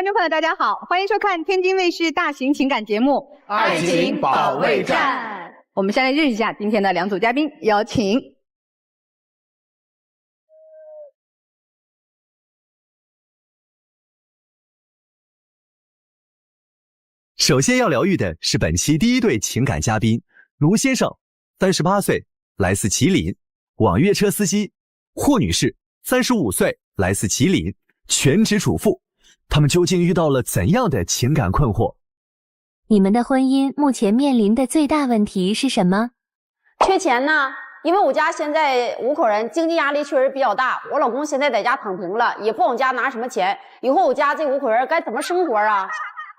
观众朋友，大家好，欢迎收看天津卫视大型情感节目《爱情保卫战》。我们先来认识一下今天的两组嘉宾，有请。首先要疗愈的是本期第一对情感嘉宾卢先生，38岁，来自吉林，网约车司机；霍女士，35岁，来自吉林，全职主妇。他们究竟遇到了怎样的情感困惑？你们的婚姻目前面临的最大问题是什么？缺钱呢，因为我家现在5口人，经济压力确实比较大。我老公现在在家躺平了，也不往家拿什么钱，以后我家这5口人该怎么生活啊？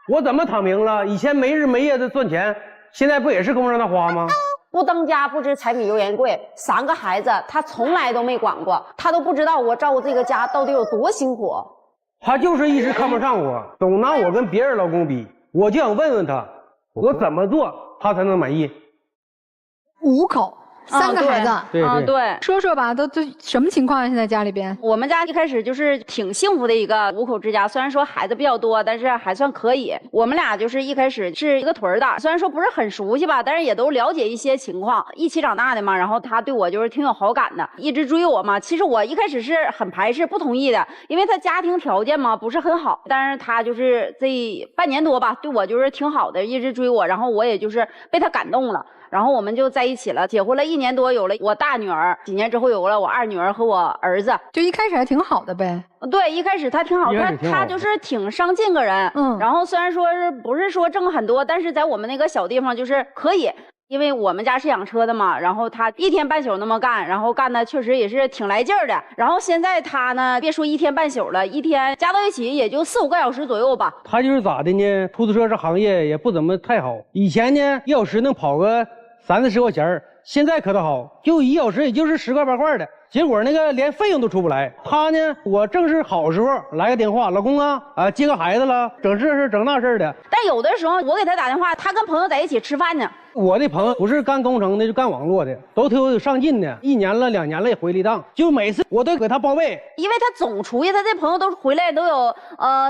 我怎么躺平了？以前没日没夜的赚钱，现在不也是跟我让他花吗？不当家不知柴米油盐贵，3个孩子他从来都没管过，他都不知道我照顾这个家到底有多辛苦。他就是一直看不上我，总拿我跟别人老公比。我就想问问他，我怎么做他才能满意？5口，3个孩子，对，说说吧，都什么情况啊？现在家里边，我们家一开始就是挺幸福的一个5口之家，虽然说孩子比较多，但是还算可以。我们俩就是一开始是一个屯的，虽然说不是很熟悉吧，但是也都了解一些情况，一起长大的嘛。然后他对我就是挺有好感的，一直追我嘛。其实我一开始是很排斥、不同意的，因为他家庭条件嘛不是很好，但是他就是这半年多吧，对我就是挺好的，一直追我，然后我也就是被他感动了。然后我们就在一起了，结婚了1年多，有了我大女儿，几年之后有了我2女儿和我儿子。就一开始还挺好的呗。对，一开始他挺好，他就是挺上进个人。然后虽然说不是说挣很多，但是在我们那个小地方就是可以。因为我们家是养车的嘛，然后他1天半宿那么干，然后干的确实也是挺来劲儿的。然后现在他呢，别说1天半宿了，一天加到一起也就4、5个小时左右吧。他就是咋的呢？出租车这行业也不怎么太好，以前呢1小时能跑个30、40块钱，现在可倒好，就1小时也就是10块8块的。结果那个连费用都出不来。他呢，我正是好时候来个电话，老公啊，接个孩子了，整这事整那事的。但有的时候我给他打电话，他跟朋友在一起吃饭呢。我的朋友不是干工程的，就干网络的，都挺有上进的，1年了2年了也回了一趟，就每次我都给他报备。因为他总出去，他这朋友都回来都有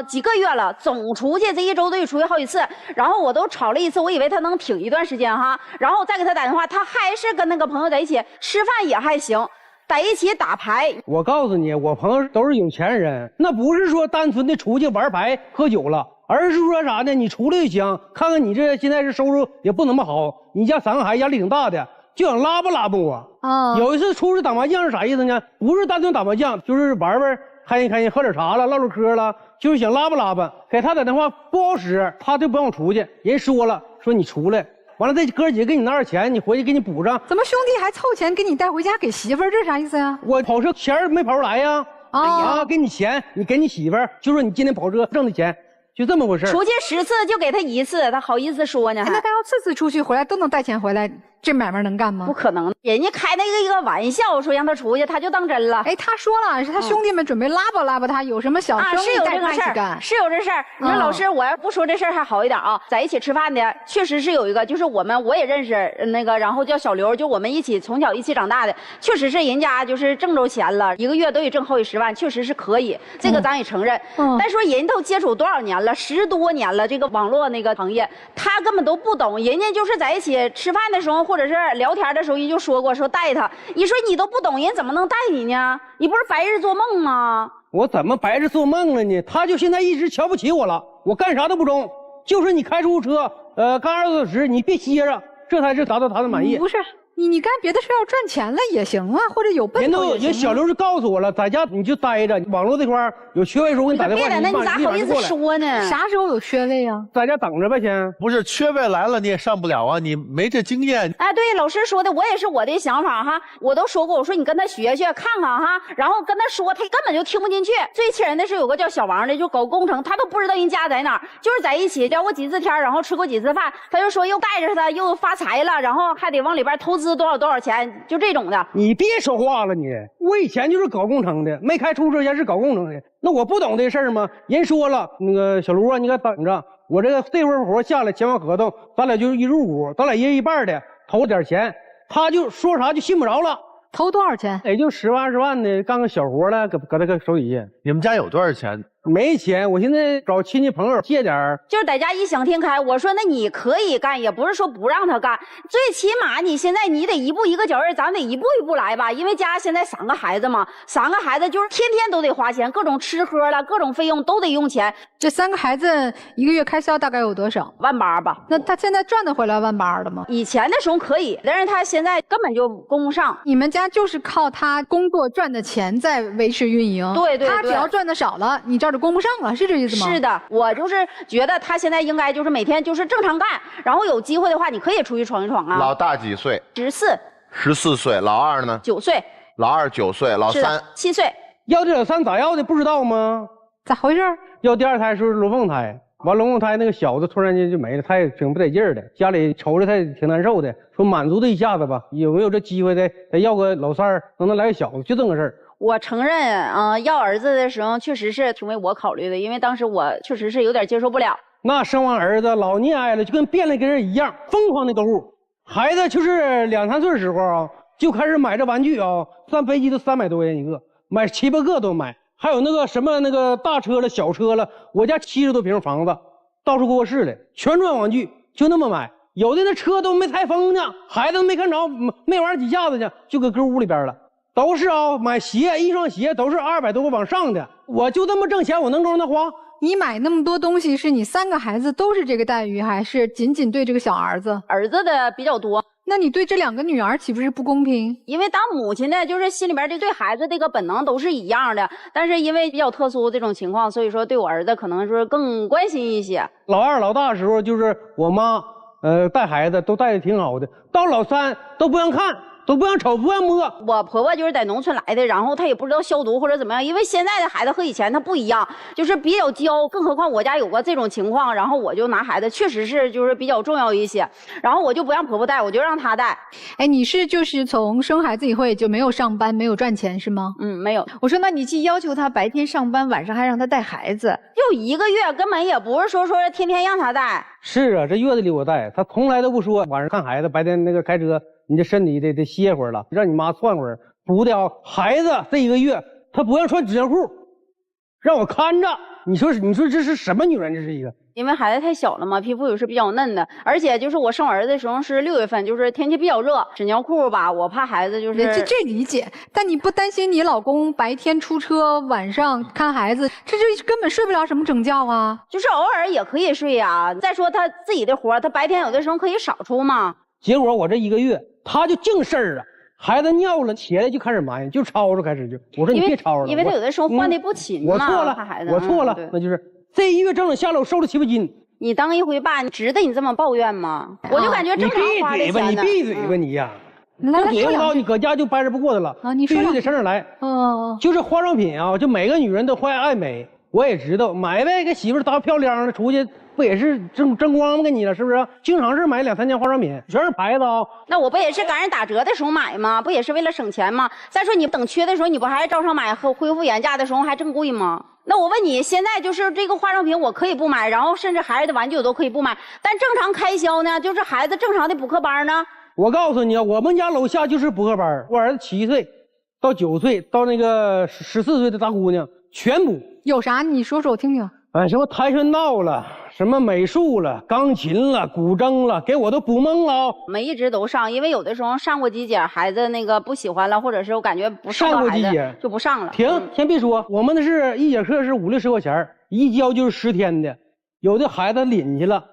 几个月了，总出去，这1周都得出去好几次。然后我都吵了1次，我以为他能挺一段时间哈，然后再给他打电话，他还是跟那个朋友在一起吃饭也还行。在一起打牌。我告诉你，我朋友都是有钱人，那不是说单纯的出去玩牌喝酒了，而是说啥呢？你出来就行，看看你这现在是收入也不怎么好，你家3个孩子压力挺大的，就想拉吧我。有一次出去打麻将是啥意思呢？不是单纯打麻将，就是玩玩开心，喝点茶了，唠唠嗑了，就是想拉吧。给他打电话不好使，他就不让我出去，人说了，说你出来。完了，这哥几个给你拿点钱，你回去给你补上。怎么兄弟还凑钱给你带回家给媳妇儿？这啥意思呀？我跑车钱没跑出来呀！给你钱，你给你媳妇儿，就说你今天跑车挣的钱，就这么回事。出去10次就给他1次，他好意思说呢？那他要次出去回来都能带钱回来，这买卖能干吗？不可能，人家开那一个玩笑，说让他出去，他就当真了。哎，他说了，是他兄弟们准备拉吧他，有什么小生意带他一起干。是有这事儿。你说老师，我要不说这事儿还好一点啊，在一起吃饭的，确实是有一个，就是我也认识那个，然后叫小刘，就我们从小一起长大的，确实是人家就是挣着钱了，1个月都得挣好几10万，确实是可以，这个咱也承认。但说人都接触多少年了，10多年了，这个网络那个行业，他根本都不懂，人家就是在一起吃饭的时候。或者是聊天的时候，人就说过，说带他。你说你都不懂，人怎么能带你呢？你不是白日做梦吗？我怎么白日做梦了呢？他就现在一直瞧不起我了，我干啥都不中，就是你开出租车，干2个小时，你别歇着，这才是达到他的满意。不是。你干别的事要赚钱了也行啊，或者有奔头也行。人小刘就告诉我了，在家你就待着，网络这块有缺位的时候给你打电话。别的，那你咋好意思说呢？啥时候有缺位啊？在家等着呗，先。不是缺位来了你也上不了啊，你没这经验。哎，对，老师说的，我也是我的想法哈。我都说过，我说你跟他学看看哈，然后跟他说，他根本就听不进去。最气人的是有个叫小王的，就搞工程，他都不知道人家在哪儿，就是在一起聊过几次天，然后吃过几次饭，他就说又带着他又发财了，然后还得往里边投资多少钱。就这种的，你别说话了你。我以前就是搞工程的，没开出租车前是搞工程的。那我不懂这事儿吗？人说了，那个小卢啊，你给等着，我这份活下来签完合同，咱俩就一入股，咱俩一人一半的，投点钱。他就说啥就信不着了。投多少钱？也就10万20万的，干个小活了，搁他个手底下。你们家有多少钱？没钱，我现在找亲戚朋友借点儿。就是在家异想天开，我说那你可以干，也不是说不让他干，最起码你现在你得一步一个脚印，咱得一步一步来吧。因为家现在3个孩子嘛，3个孩子就是天天都得花钱，各种吃喝了，各种费用都得用钱。这3个孩子1个月开销大概有多少？18000吧。那他现在赚得回来18000的吗？以前的时候可以，但是他现在根本就供不上。你们家就是靠他工作赚的钱在维持运营。对对对，他只要赚的少了，你这儿就供不上了，是这意思吗？是的，我就是觉得他现在应该就是每天就是正常干，然后有机会的话，你可以出去闯一闯啊。老大几岁？14岁。老二呢？9岁。老二9岁，老三7岁。要这老三咋要的不知道吗？咋回事？要第2胎是龙凤胎，完龙凤胎那个小子突然间就没了，他也挺不得劲儿的，家里瞅着他也挺难受的，说满足他一下子吧，有没有这机会再要个老三儿，能来个小子，就这么个事儿。我承认，要儿子的时候确实是挺为我考虑的，因为当时我确实是有点接受不了。那生完儿子老溺爱了，就跟变了个人一样，疯狂的购物。孩子就是2、3岁的时候啊，就开始买这玩具啊，上飞机都300多元一个，买7、8个都买。还有那个什么那个大车了、小车了，我家70多平房子，到处给我试的，全装玩具，就那么买。有的那车都没拆封呢，孩子都没看着，没玩几下子呢，就搁屋里边了。都是啊，买鞋一双鞋都是200多个往上的，我就这么挣钱，我能够让他花？你买那么多东西，是你3个孩子都是这个待遇，还是仅仅对这个小儿子？儿子的比较多。那你对这2个女儿岂不是不公平？因为当母亲的就是心里边对孩子这个本能都是一样的，但是因为比较特殊这种情况，所以说对我儿子可能是更关心一些。老2、老大的时候，就是我妈带孩子都带的挺好的，到老3都不让看。都不让瞅，不让摸。我婆婆就是在农村来的，然后她也不知道消毒或者怎么样，因为现在的孩子和以前他不一样，就是比较娇，更何况我家有过这种情况，然后我就拿孩子确实是就是比较重要一些，然后我就不让婆婆带，我就让她带。哎，你是就是从生孩子以后也就没有上班，没有赚钱是吗？没有。我说那你既要求他白天上班，晚上还让他带孩子，就1个月根本也不是说天天让他带。是啊，这月子里我带，他从来都不说晚上看孩子，白天那个开车。你这身体得歇会儿了，让你妈窜会儿，不的啊。孩子这1个月他不让穿纸尿裤，让我看着。你说这是什么女人？这是一个，因为孩子太小了嘛，皮肤也是比较嫩的，而且就是我生我儿子的时候是6月份，就是天气比较热，纸尿裤吧，我怕孩子就是这理解，但你不担心你老公白天出车，晚上看孩子，这根本睡不了什么整觉啊？就是偶尔也可以睡呀。再说他自己的活，他白天有的时候可以少出嘛。结果我这1个月他就净事儿了，孩子尿了起来就开始埋，就吵着开始就，我说你别吵了，因为他有的时候换的不勤嘛，我错了，我错了，那就是这1月挣了下来我瘦了7、8斤。你当一回爸，你值得你这么抱怨吗？我就感觉正常花的钱呢。你闭嘴吧你呀！来别告你搁家就掰扯不过的了啊！你说必须得上这儿来。就是化妆品啊，就每个女人都爱美，我也知道，买呗，给媳妇搭漂亮的出去。不也是争光吗？跟你了是不是？经常是买2、3件化妆品，全是牌子啊。那我不也是赶上打折的时候买吗？不也是为了省钱吗？再说你等缺的时候，你不还照常买？和恢复原价的时候还真贵吗？那我问你，现在就是这个化妆品我可以不买，然后甚至孩子的玩具我都可以不买，但正常开销呢，就是孩子正常的补课班呢？我告诉你啊，我们家楼下就是补课班，我儿子7岁到9岁到那个14岁的大姑娘全补。有啥你说说我听听。什么跆拳道了，什么美术了，钢琴了，古筝了，给我都补懵了。我们一直都上，因为有的时候上过几节，孩子那个不喜欢了，或者是我感觉不上过几节就不上了。停，先别说，我们那是1节课是50、60块钱，一教就是10天的。有的孩子领去了，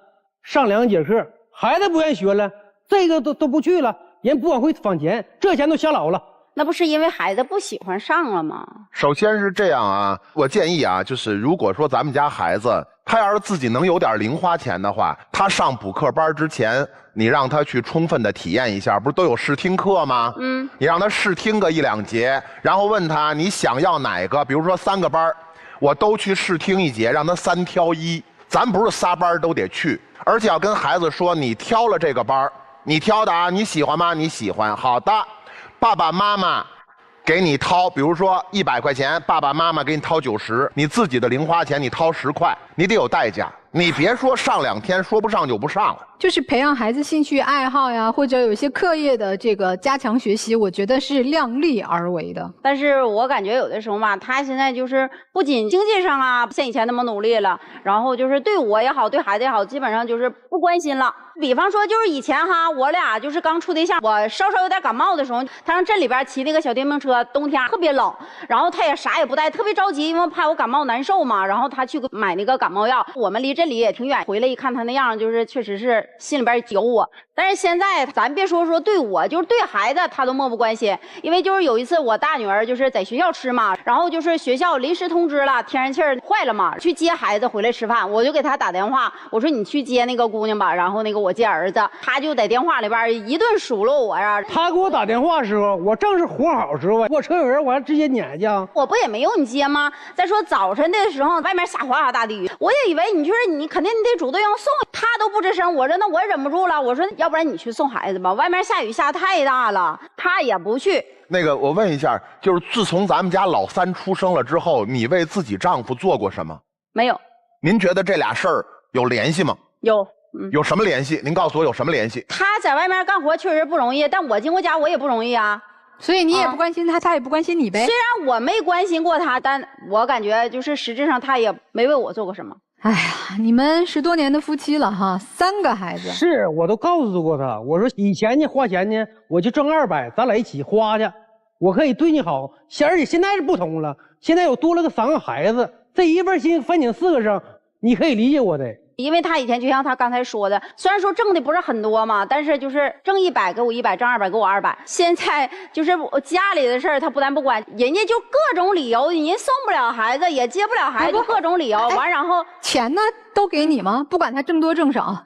上2节课，孩子不愿意学了，这个都不去了，人不往回返钱，这钱都瞎老了。那不是因为孩子不喜欢上了吗？首先是这样啊，我建议啊，就是如果说咱们家孩子他要是自己能有点零花钱的话，他上补课班之前，你让他去充分的体验一下，不是都有试听课吗？你让他试听个1、2节，然后问他你想要哪个，比如说3个班，我都去试听1节，让他3挑1。咱不是仨班都得去，而且要跟孩子说，你挑了这个班，你挑的啊，你喜欢吗？你喜欢，好的。爸爸妈妈给你掏，比如说100块钱，爸爸妈妈给你掏90，你自己的零花钱你掏10块，你得有代价。你别说上2天说不上就不上了。就是培养孩子兴趣爱好呀，或者有一些课业的这个加强学习，我觉得是量力而为的。但是我感觉有的时候吧，他现在就是不仅经济上啊，像以前那么努力了，然后就是对我也好，对孩子也好，基本上就是不关心了。比方说，就是以前哈，我俩就是刚处对象，我稍稍有点感冒的时候，他上镇里边骑那个小电瓶车，冬天特别冷，然后他也啥也不带，特别着急，因为怕我感冒难受嘛。然后他去买那个感冒药，我们离镇里也挺远，回来一看他那样，就是确实是心里边有我。但是现在咱别说对我，就是对孩子他都漠不关心，因为就是有一次我大女儿就是在学校吃嘛，然后就是学校临时通知了，天然气坏了嘛，去接孩子回来吃饭，我就给他打电话，我说你去接那个姑娘吧，然后那个我接儿子，他就在电话里边一顿数落我呀。他给我打电话的时候，我正是活好时候啊，我车有人，我还直接撵去啊。我不也没用你接吗？再说早晨的时候，外面下哗哗大的雨，我也以为你就是你肯定你得主动要送，他都不吱声，我说那我忍不住了，我说要不然你去送孩子吧，外面下雨下太大了，他也不去。那个，我问一下，就是自从咱们家老三出生了之后，你为自己丈夫做过什么？没有。您觉得这俩事儿有联系吗？有。有什么联系？您告诉我有什么联系？他在外面干活确实不容易，但我进过家我也不容易啊。所以你也不关心他，他也不关心你呗。虽然我没关心过他，但我感觉就是实质上他也没为我做过什么。哎呀，你们10多年的夫妻了哈，3个孩子。是，我都告诉过他，我说以前呢花钱呢，我就挣200，咱俩一起花去，我可以对你好。而且现在是不同了，现在有多了个3个孩子，这一份心分你4个上，你可以理解我的。因为他以前就像他刚才说的，虽然说挣的不是很多嘛，但是就是挣100给我100，挣200给我200。现在就是我家里的事儿，他不但不管，人家就各种理由，人送不了孩子，也接不了孩子，就各种理由。完然后钱呢都给你吗？不管他挣多挣少。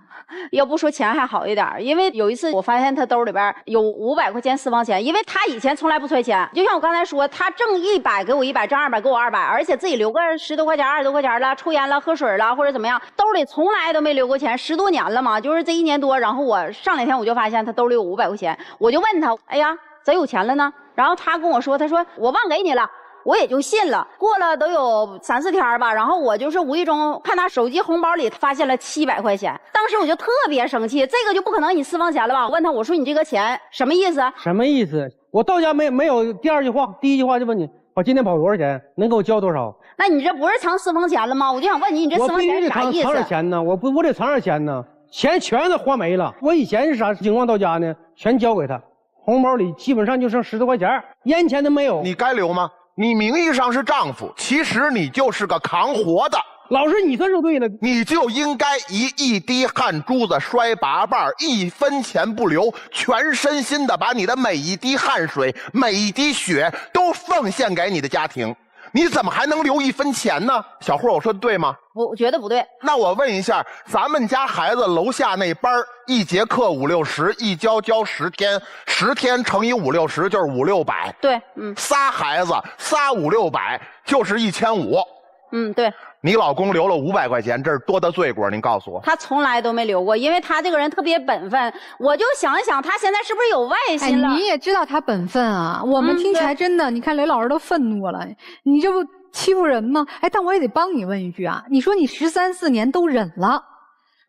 要不说钱还好一点，因为有一次我发现他兜里边有500块钱私房钱，因为他以前从来不揣钱，就像我刚才说，他挣100给我100，挣200给我200，而且自己留个10多块钱、20多块钱了，抽烟了、喝水了或者怎么样，兜里从来都没留过钱，10多年了嘛，就是这1年多。然后我上2天我就发现他兜里有500块钱，我就问他，哎呀，咋有钱了呢？然后他跟我说，他说我忘给你了。我也就信了，过了都有3、4天吧，然后我就是无意中看他手机红包里发现了700块钱，当时我就特别生气，这个就不可能你私房钱了吧？我问他，我说你这个钱什么意思？什么意思？我到家没有第2句话，第1句话就问你，我今天跑多少钱，能给我交多少？那你这不是藏私房钱了吗？我就想问你，你这私房钱啥意思？我必须得藏点钱呢，我得藏点钱呢，钱全都花没了。我以前是啥情况到家呢？全交给他，红包里基本上就剩10多块钱，烟钱都没有。你该留吗？你名义上是丈夫，其实你就是个扛活的。老师，你这就对了，你就应该一滴汗珠子摔八瓣，1分钱不留，全身心的把你的每一滴汗水、每一滴血都奉献给你的家庭。你怎么还能留1分钱呢？小慧，我说的对吗？我觉得不对。那我问一下，咱们家孩子楼下那班1节课5、60，一教10天，10天乘以5、60就是5、600。对，3孩子3、5、600就是1500。对。你老公留了500块钱，这是多大罪过？您告诉我。他从来都没留过，因为他这个人特别本分。我就想一想，他现在是不是有外心了？你也知道他本分啊，我们听起来真的，你看雷老师都愤怒了，你这不欺负人吗？但我也得帮你问一句啊，你说你13、14年都忍了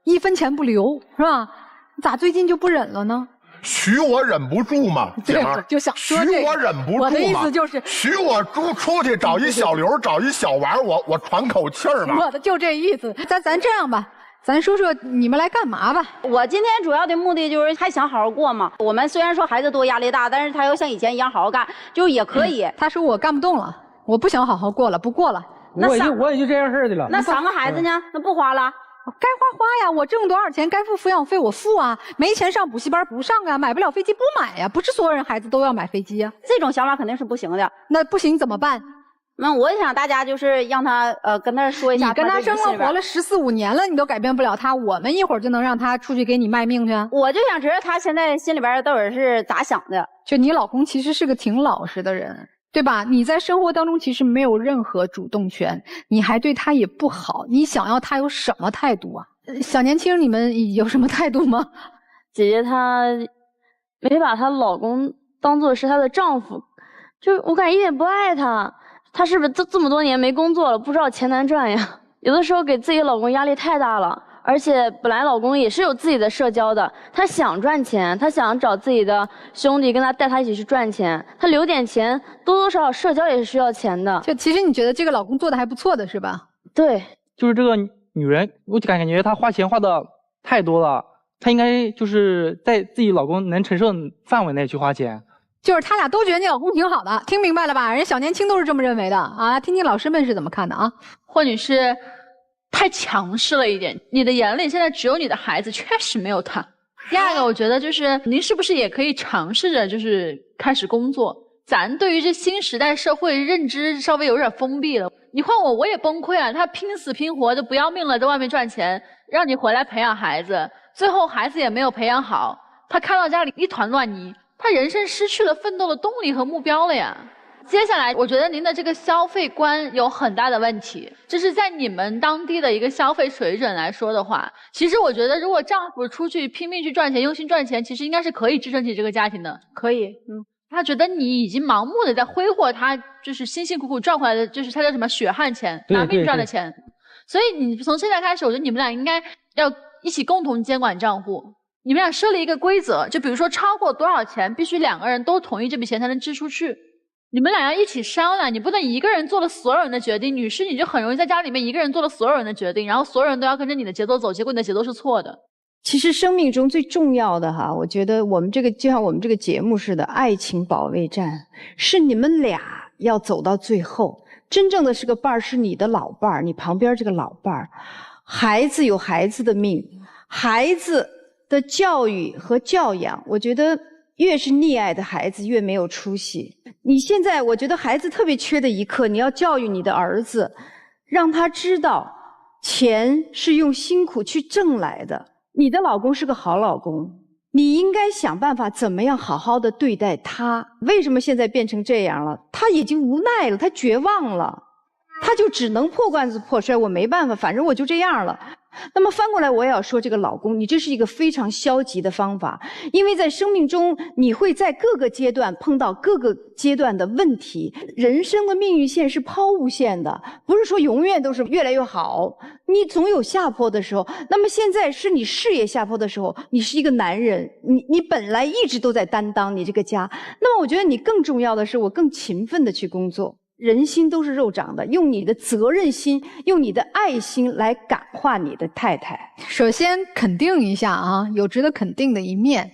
，1分钱不留是吧？咋最近就不忍了呢？许我忍不住嘛，姐们儿，就想说这个，许我忍不住嘛。我的意思就是，许我出去找一小刘，找一小王，我喘口气儿嘛。我的就这意思。咱这样吧，咱说说你们来干嘛吧。我今天主要的目的就是还想好好过嘛。我们虽然说孩子多压力大，但是他要像以前一样好好干，就也可以。他说我干不动了，我不想好好过了，不过了。我也就这样式的了。那3个孩子呢？那不花了。该花呀，我挣多少钱该付抚养费我付啊，没钱上补习班不上啊，买不了飞机不买呀，不是所有人孩子都要买飞机啊，这种想法肯定是不行的。那不行怎么办？那我也想大家就是让他跟他说一下，你跟他生了活了14、15年了，你都改变不了他，我们一会儿就能让他出去给你卖命去啊？我就想知道他现在心里边到底是咋想的。就你老公其实是个挺老实的人。对吧？你在生活当中其实没有任何主动权，你还对他也不好，你想要他有什么态度啊？小年轻你们有什么态度吗？姐姐她没把她老公当作是她的丈夫，就我感觉一点不爱他。她是不是这么多年没工作了，不知道钱难赚呀？有的时候给自己老公压力太大了。而且本来老公也是有自己的社交的，他想赚钱，他想找自己的兄弟跟他带他一起去赚钱，他留点钱，多多少少社交也是需要钱的。就其实你觉得这个老公做的还不错的是吧？对，就是这个女人，我就感觉她花钱花的太多了，她应该就是在自己老公能承受的范围内去花钱。就是他俩都觉得你老公挺好的，听明白了吧？人小年轻都是这么认为的啊！听听老师们是怎么看的啊？霍女士太强势了一点，你的眼里现在只有你的孩子，确实没有他。第二个，我觉得就是您是不是也可以尝试着就是开始工作？咱对于这新时代社会认知稍微有点封闭了。你换我也崩溃啊！他拼死拼活的不要命了，在外面赚钱，让你回来培养孩子，最后孩子也没有培养好，他看到家里一团乱泥。他人生失去了奋斗的动力和目标了呀。接下来，我觉得您的这个消费观有很大的问题。这是在你们当地的一个消费水准来说的话，其实我觉得，如果丈夫出去拼命去赚钱，用心赚钱，其实应该是可以支撑起这个家庭的。可以，他觉得你已经盲目的在挥霍他就是辛辛苦苦赚回来的，就是他叫什么血汗钱，拿命赚的钱。所以你从现在开始，我觉得你们俩应该要一起共同监管账户。你们俩设立一个规则，就比如说超过多少钱，必须2个人都同意这笔钱才能支出去。你们俩要一起商量，你不能一个人做了所有人的决定。女士，你就很容易在家里面一个人做了所有人的决定，然后所有人都要跟着你的节奏走，结果你的节奏是错的。其实生命中最重要的我觉得我们这个就像我们这个节目似的，爱情保卫战是你们俩要走到最后。真正的是个伴儿，是你的老伴儿，你旁边这个老伴儿。孩子有孩子的命，孩子的教育和教养，我觉得越是溺爱的孩子越没有出息。你现在我觉得孩子特别缺的一课，你要教育你的儿子，让他知道钱是用辛苦去挣来的。你的老公是个好老公，你应该想办法怎么样好好的对待他。为什么现在变成这样了？他已经无奈了，他绝望了，他就只能破罐子破摔，我没办法，反正我就这样了。那么翻过来我也要说，这个老公，你这是一个非常消极的方法，因为在生命中你会在各个阶段碰到各个阶段的问题。人生的命运线是抛物线的，不是说永远都是越来越好，你总有下坡的时候。那么现在是你事业下坡的时候，你是一个男人，你本来一直都在担当你这个家，那么我觉得你更重要的是，我更勤奋的去工作。人心都是肉长的，用你的责任心，用你的爱心来感化你的太太。首先肯定一下啊，有值得肯定的一面。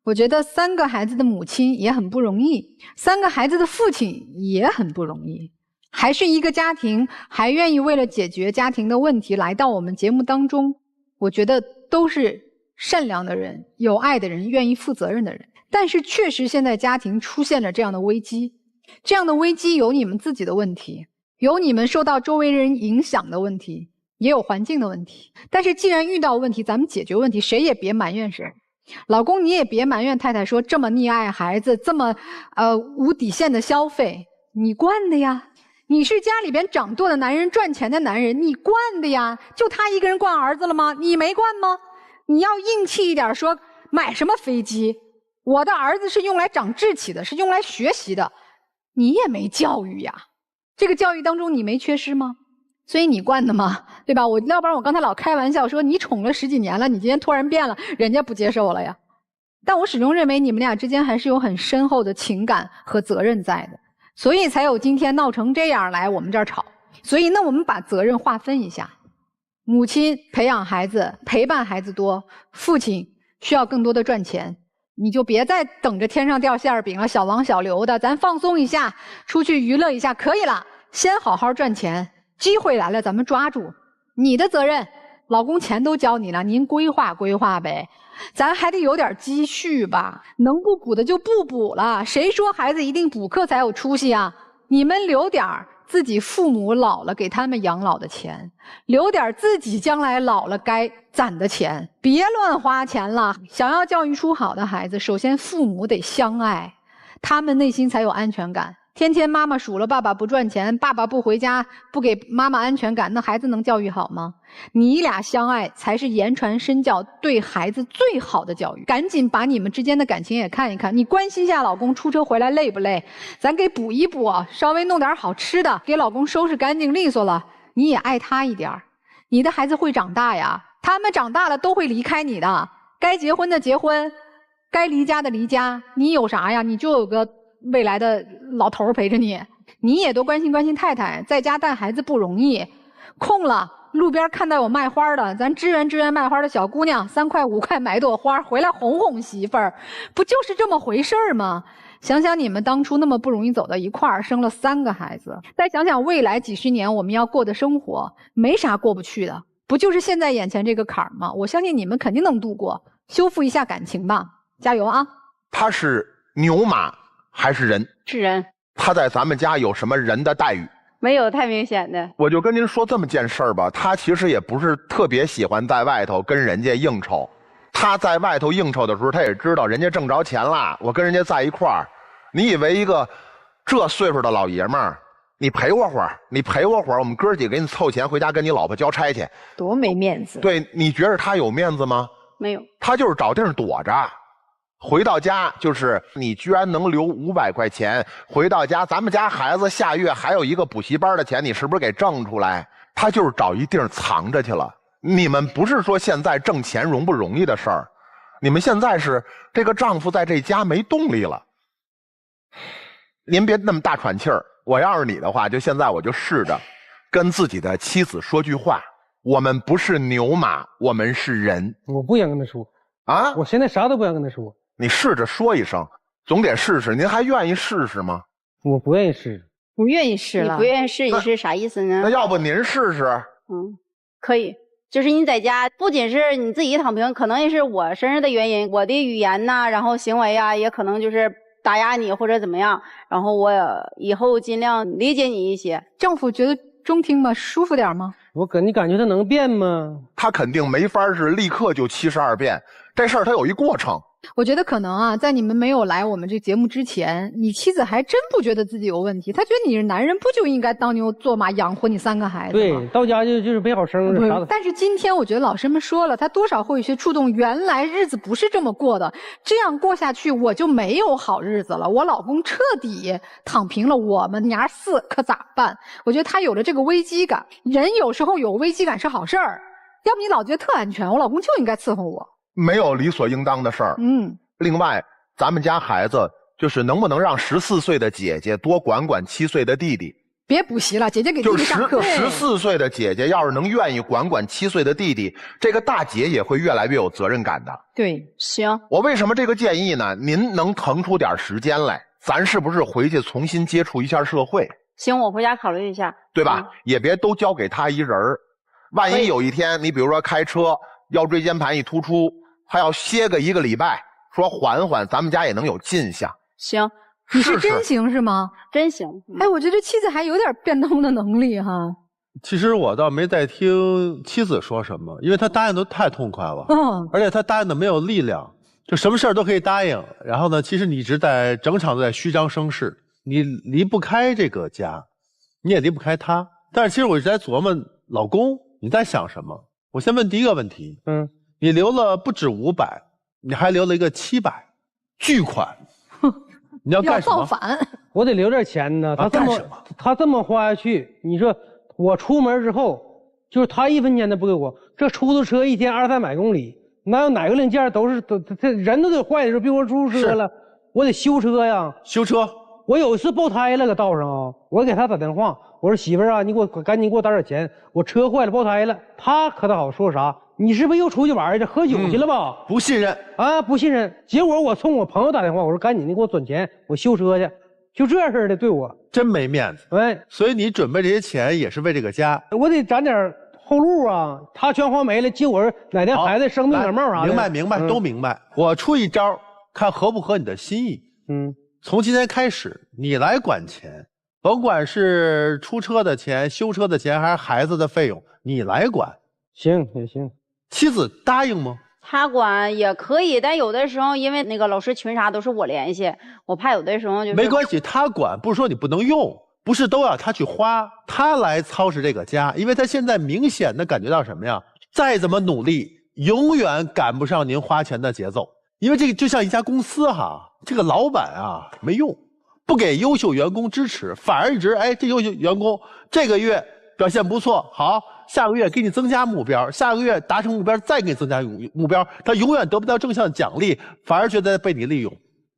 我觉得3个孩子的母亲也很不容易，3个孩子的父亲也很不容易。还是一个家庭，还愿意为了解决家庭的问题来到我们节目当中，我觉得都是善良的人，有爱的人，愿意负责任的人。但是确实现在家庭出现了这样的危机。这样的危机有你们自己的问题，有你们受到周围人影响的问题，也有环境的问题。但是既然遇到问题，咱们解决问题，谁也别埋怨谁。老公你也别埋怨太太说这么溺爱孩子，这么无底线的消费，你惯的呀。你是家里边掌舵的男人，赚钱的男人，你惯的呀。就他一个人惯儿子了吗？你没惯吗？你要硬气一点说，买什么飞机？我的儿子是用来长志气的，是用来学习的。你也没教育呀，这个教育当中你没缺失吗？所以你惯的吗？对吧？要不然我刚才老开玩笑说你宠了10几年了，你今天突然变了，人家不接受了呀。但我始终认为你们俩之间还是有很深厚的情感和责任在的，所以才有今天闹成这样来我们这儿吵。所以那我们把责任划分一下，母亲培养孩子，陪伴孩子多，父亲需要更多的赚钱。你就别再等着天上掉馅饼了，小王小刘的，咱放松一下，出去娱乐一下可以了。先好好赚钱，机会来了咱们抓住。你的责任，老公钱都交你了，您规划规划呗。咱还得有点积蓄吧，能不补的就不补了。谁说孩子一定补课才有出息啊？你们留点自己父母老了给他们养老的钱，留点自己将来老了该攒的钱，别乱花钱了。想要教育出好的孩子，首先父母得相爱，他们内心才有安全感。天天妈妈数了爸爸不赚钱，爸爸不回家，不给妈妈安全感，那孩子能教育好吗？你俩相爱才是言传身教对孩子最好的教育。赶紧把你们之间的感情也看一看，你关心一下老公出车回来累不累，咱给补一补，稍微弄点好吃的，给老公收拾干净利索了，你也爱他一点。你的孩子会长大呀，他们长大了都会离开你的，该结婚的结婚，该离家的离家，你有啥呀？你就有个未来的老头陪着你，你也多关心关心太太，在家带孩子不容易，空了路边看到有卖花的，咱支援支援卖花的小姑娘，3块5块买朵花回来哄哄媳妇儿，不就是这么回事儿吗？想想你们当初那么不容易走到一块儿，生了3个孩子，再想想未来几十年我们要过的生活，没啥过不去的，不就是现在眼前这个坎儿吗？我相信你们肯定能度过，修复一下感情吧，加油啊！他是牛马还是人？是人。他在咱们家有什么人的待遇？没有太明显的。我就跟您说这么件事儿吧，他其实也不是特别喜欢在外头跟人家应酬。他在外头应酬的时候，他也知道人家挣着钱了，我跟人家在一块儿。你以为一个这岁数的老爷们儿，你陪我会儿，你陪我会儿，我们哥几个给你凑钱回家跟你老婆交差去，多没面子。对，你觉得他有面子吗？没有，他就是找地儿躲着。回到家就是你居然能留500块钱，回到家咱们家孩子下月还有一个补习班的钱，你是不是给挣出来？他就是找一地儿藏着去了。你们不是说现在挣钱容不容易的事儿，你们现在是这个丈夫在这家没动力了。您别那么大喘气儿，我要是你的话，就现在我就试着跟自己的妻子说句话：我们不是牛马，我们是人。我不想跟他说啊，我现在啥都不想跟他说。你试着说一声，总得试试。您还愿意试试吗？我不愿意试，不愿意试了。你不愿意试一试啥意思呢？那要不您试试？可以。就是你在家，不仅是你自己躺平，可能也是我身上的原因，我的语言呐，然后行为啊，也可能就是打压你或者怎么样。然后我以后尽量理解你一些。丈夫觉得中听吗？舒服点吗？你感觉他能变吗？他肯定没法是立刻就72变，这事儿他有一过程。我觉得可能啊，在你们没有来我们这节目之前，你妻子还真不觉得自己有问题，她觉得你是男人，不就应该当牛做马养活你3个孩子吗？对，到家就是没好生啥的。但是今天我觉得老师们说了，他多少会有些触动，原来日子不是这么过的，这样过下去我就没有好日子了，我老公彻底躺平了，我们娘4可咋办？我觉得他有了这个危机感，人有时候有危机感是好事儿，要不你老觉得特安全，我老公就应该伺候我。没有理所应当的事儿。另外，咱们家孩子就是能不能让14岁的姐姐多管管7岁的弟弟？别补习了，姐姐给弟弟上课。14岁的姐姐要是能愿意管管7岁的弟弟，这个大姐也会越来越有责任感的。对，行。我为什么这个建议呢？您能腾出点时间来，咱是不是回去重新接触一下社会？行，我回家考虑一下，对吧？也别都交给他一人儿，万一有一天你比如说开车腰椎间盘一突出，还要歇个1个礼拜，说缓缓，咱们家也能有进项。行，你是真行是吗？真行。哎，我觉得妻子还有点变通的能力哈。其实我倒没在听妻子说什么，因为她答应都太痛快了，而且她答应的没有力量，就什么事儿都可以答应。然后呢，其实你一直在整场都在虚张声势，你离不开这个家，你也离不开他。但是其实我一直在琢磨，老公你在想什么？我先问第一个问题，你留了不止500，你还留了一个700，巨款，你要干什么？要造反！我得留点钱呢。他这么花下去，你说我出门之后，就是他1分钱都不给我。这出租车一天200-300公里，哪有哪个零件都这人都得坏的时候，别说出租车了，我得修车呀。修车。我有一次爆胎了，搁道上啊，我给他打电话，我说媳妇儿啊，你赶紧给我打点钱，我车坏了爆胎了。他可倒好，说啥？你是不是又出去玩去喝酒去了吧？不信任啊，不信任。结果我冲我朋友打电话，我说赶紧的给我转钱，我修车去。就这样式的对我，真没面子。哎，所以你准备这些钱也是为这个家，我得攒点后路啊。他全花没了，结果哪天孩子生病感冒啥的。明白，都明白。我出一招，看合不合你的心意。从今天开始，你来管钱，甭管是出车的钱、修车的钱，还是孩子的费用，你来管。行也行。妻子答应吗？他管也可以，但有的时候因为那个老师群啥都是我联系，我怕有的时候就是没关系，他管不是说你不能用，不是都要他去花，他来操持这个家，因为他现在明显的感觉到什么呀？再怎么努力，永远赶不上您花钱的节奏，因为这个就像一家公司哈，这个老板啊没用，不给优秀员工支持，反而一直这优秀员工这个月表现不错，好，下个月给你增加目标，下个月达成目标再给你增加目标，他永远得不到正向奖励，反而觉得被你利用，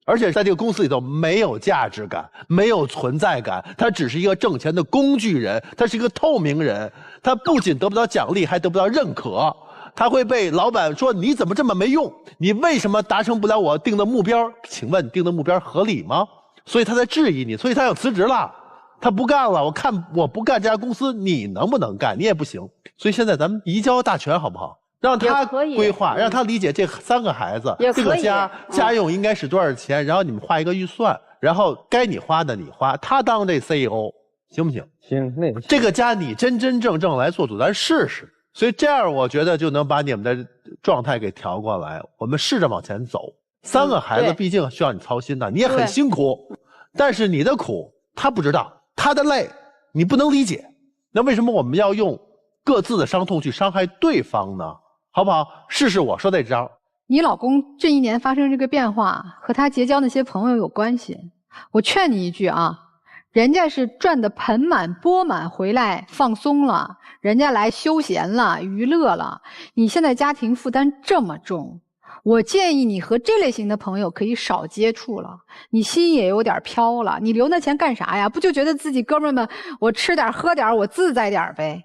而且在这个公司里头没有价值感，没有存在感，他只是一个挣钱的工具人，他是一个透明人，他不仅得不到奖励，还得不到认可，他会被老板说你怎么这么没用，你为什么达成不了我定的目标？请问定的目标合理吗？所以他在质疑你，所以他要辞职了，他不干了，我不干这家公司，你能不能干？你也不行。所以现在咱们移交大权好不好？让他规划，让他理解这3个孩子，这个家用应该是多少钱，然后你们画一个预算，然后该你花的你花，他当这 CEO 行不行？行，那行这个家你真真正正来做主，咱试试。所以这样我觉得就能把你们的状态给调过来，我们试着往前走。3个孩子毕竟需要你操心的，你也很辛苦，但是你的苦他不知道，他的累你不能理解，那为什么我们要用各自的伤痛去伤害对方呢？好不好？试试我说这招。你老公这1年发生这个变化，和他结交那些朋友有关系。我劝你一句啊，人家是赚得盆满钵满回来放松了，人家来休闲了、娱乐了。你现在家庭负担这么重，我建议你和这类型的朋友可以少接触了。你心也有点飘了，你留那钱干啥呀？不就觉得自己哥们们，我吃点喝点，我自在点呗。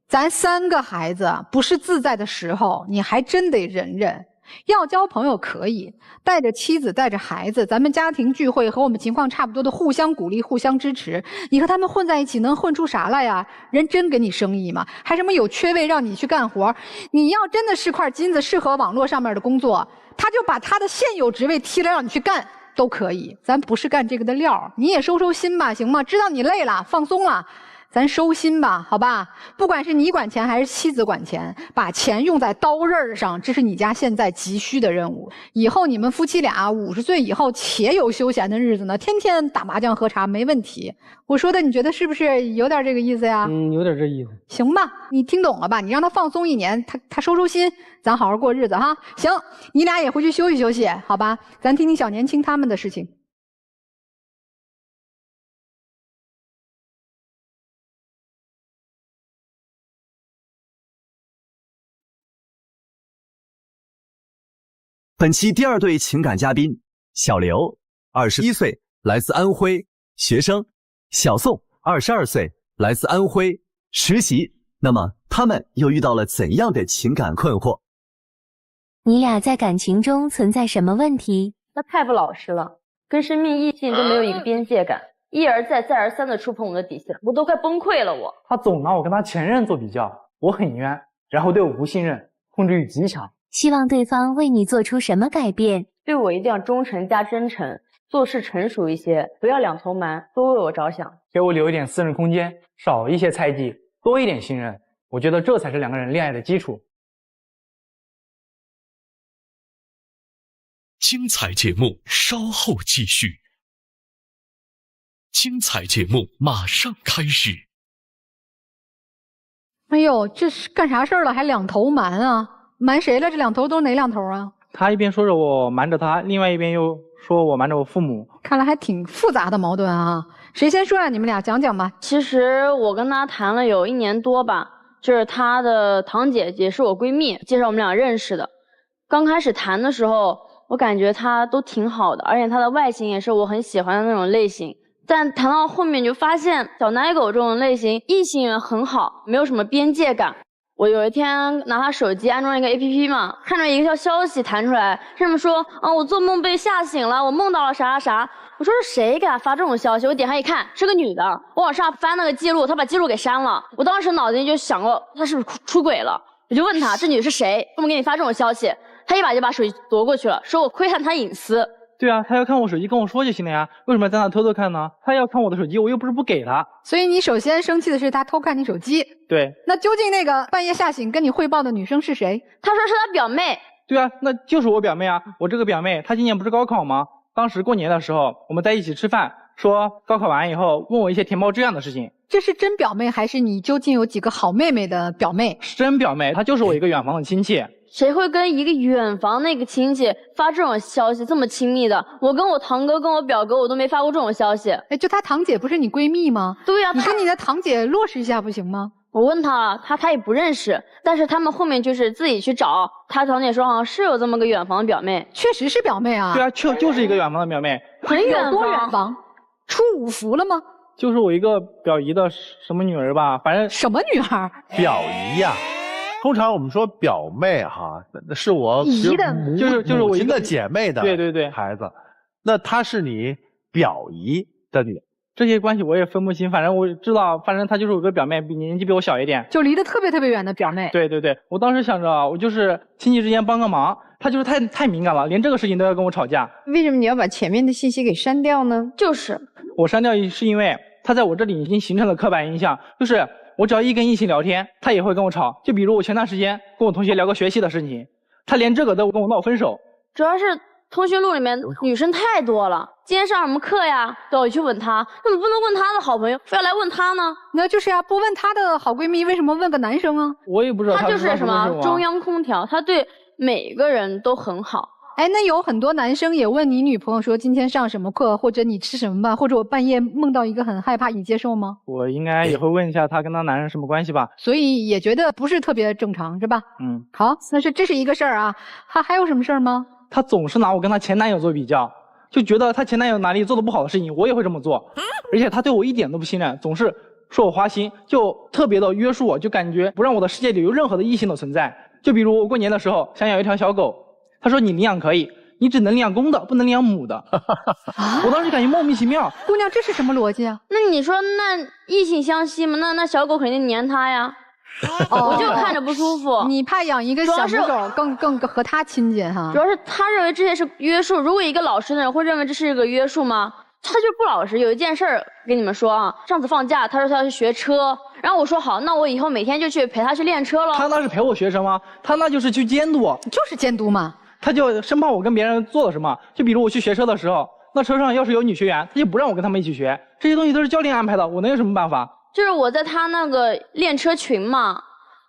咱3个孩子不是自在的时候，你还真得忍忍。要交朋友可以，带着妻子带着孩子，咱们家庭聚会和我们情况差不多的互相鼓励互相支持。你和他们混在一起能混出啥来呀？人真给你生意吗？还什么有缺位让你去干活？你要真的是块金子，适合网络上面的工作，他就把他的现有职位踢了让你去干都可以。咱不是干这个的料，你也收收心吧，行吗？知道你累了，放松了，咱收心吧，好吧？不管是你管钱还是妻子管钱，把钱用在刀刃上，这是你家现在急需的任务。以后你们夫妻俩50岁以后且有休闲的日子呢，天天打麻将喝茶没问题。我说的你觉得是不是有点这个意思呀？有点这意思。行吧，你听懂了吧？你让他放松1年，他收收心，咱好好过日子哈。行，你俩也回去休息休息，好吧？咱听听小年轻他们的事情。本期第2对情感嘉宾小刘，21岁，来自安徽，学生；小宋，22岁，来自安徽，实习。那么他们又遇到了怎样的情感困惑？你俩在感情中存在什么问题？他太不老实了，跟身边异性都没有一个边界感，一而再再而三的触碰我的底线，我都快崩溃了。他总拿我跟他前任做比较，我很冤，然后对我不信任，控制欲极强。希望对方为你做出什么改变？对我一定要忠诚加真诚，做事成熟一些，不要两头瞒，多为我着想。给我留一点私人空间，少一些猜忌，多一点信任。我觉得这才是2个人恋爱的基础。精彩节目稍后继续。精彩节目马上开始。哎呦，这是干啥事儿了？还两头瞒啊？瞒谁了？这两头都是哪两头啊？他一边说着我瞒着他，另外一边又说我瞒着我父母。看来还挺复杂的矛盾啊。谁先说呀？你们俩讲讲吧。其实我跟他谈了有1年多吧，就是他的堂姐姐是我闺蜜介绍我们俩认识的。刚开始谈的时候，我感觉他都挺好的，而且他的外形也是我很喜欢的那种类型。但谈到后面就发现小奶狗这种类型异性缘很好，没有什么边界感。我有一天拿他手机安装一个 APP 嘛，看到一个消息弹出来，上面说我做梦被吓醒了，我梦到了啥啥啥。我说是谁给他发这种消息？我点开一看是个女的，我往上翻那个记录，他把记录给删了。我当时脑子里就想过他是不是出轨了，我就问他这女的是谁，为什么给你发这种消息？他一把就把手机夺过去了，说我窥探他隐私。对啊，他要看我手机跟我说就行了呀，为什么要在那偷偷看呢？他要看我的手机，我又不是不给他。所以你首先生气的是他偷看你手机。对。那究竟那个半夜吓醒跟你汇报的女生是谁？他说是他表妹。对啊，那就是我表妹啊。我这个表妹她今年不是高考吗？当时过年的时候我们在一起吃饭，说高考完以后问我一些填报志愿的事情。这是真表妹还是你究竟有几个好妹妹的表妹？真表妹，她就是我一个远房的亲戚。谁会跟一个远房那个亲戚发这种消息这么亲密的？我跟我堂哥跟我表哥我都没发过这种消息。哎，就她堂姐不是你闺蜜吗？对呀，你跟你的堂姐落实一下不行吗？我问她了，她也不认识，但是他们后面就是自己去找，她堂姐说好像是有这么个远房的表妹，确实是表妹啊。对啊，就是一个远房的表妹。很远房，多远房？出五福了吗？就是我一个表姨的什么女儿吧，反正什么女儿？表姨呀。通常我们说表妹哈，是我姨的，就是我一个姐妹的孩子，那她是你表姨的女儿。这些关系我也分不清，反正我知道，反正她就是有个表妹，年纪比我小一点，就离得特别特别远的表妹。对，我当时想着，我就是亲戚之间帮个忙，她就是太敏感了，连这个事情都要跟我吵架。为什么你要把前面的信息给删掉呢？就是我删掉是因为她在我这里已经形成了刻板印象，就是我只要一跟异性聊天，她也会跟我吵。就比如我前段时间跟我同学聊个学习的事情，她连这个都跟我闹分手。主要是通讯录里面女生太多了，今天上什么课呀，都要去问她，怎么不能问她的好朋友，非要来问她呢？那就是呀，不问她的好闺蜜，为什么问个男生啊？我也不知道。她就是什么中央空调，她对每个人都很好。哎，那有很多男生也问你女朋友说今天上什么课，或者你吃什么饭，或者我半夜梦到一个很害怕，你接受吗？我应该也会问一下她跟她男人什么关系吧。所以也觉得不是特别正常，是吧？嗯，好，这是一个事儿啊。还有什么事儿吗？她总是拿我跟她前男友做比较，就觉得她前男友哪里做的不好的事情，我也会这么做。而且她对我一点都不信任，总是说我花心，就特别的约束我，就感觉不让我的世界里有任何的异性的存在。就比如我过年的时候想养一条小狗，她说你领养可以，你只能领养公的，不能领养母的。我当时感觉莫名其妙。姑娘，这是什么逻辑啊？那你说那异性相吸吗？那小狗肯定黏它呀。我就看着不舒服。你怕养一个小母狗更和它亲近哈？主要是他认为这些是约束。如果一个老实的人会认为这是一个约束吗？他就不老实。有一件事儿跟你们说啊，上次放假他说他要去学车，然后我说好，那我以后每天就去陪他去练车了。他那是陪我学车吗？他那就是去监督，就是监督嘛。他就生怕我跟别人做了什么，就比如我去学车的时候，那车上要是有女学员，他就不让我跟他们一起学，这些东西都是教练安排的，我能有什么办法？就是我在他那个练车群嘛，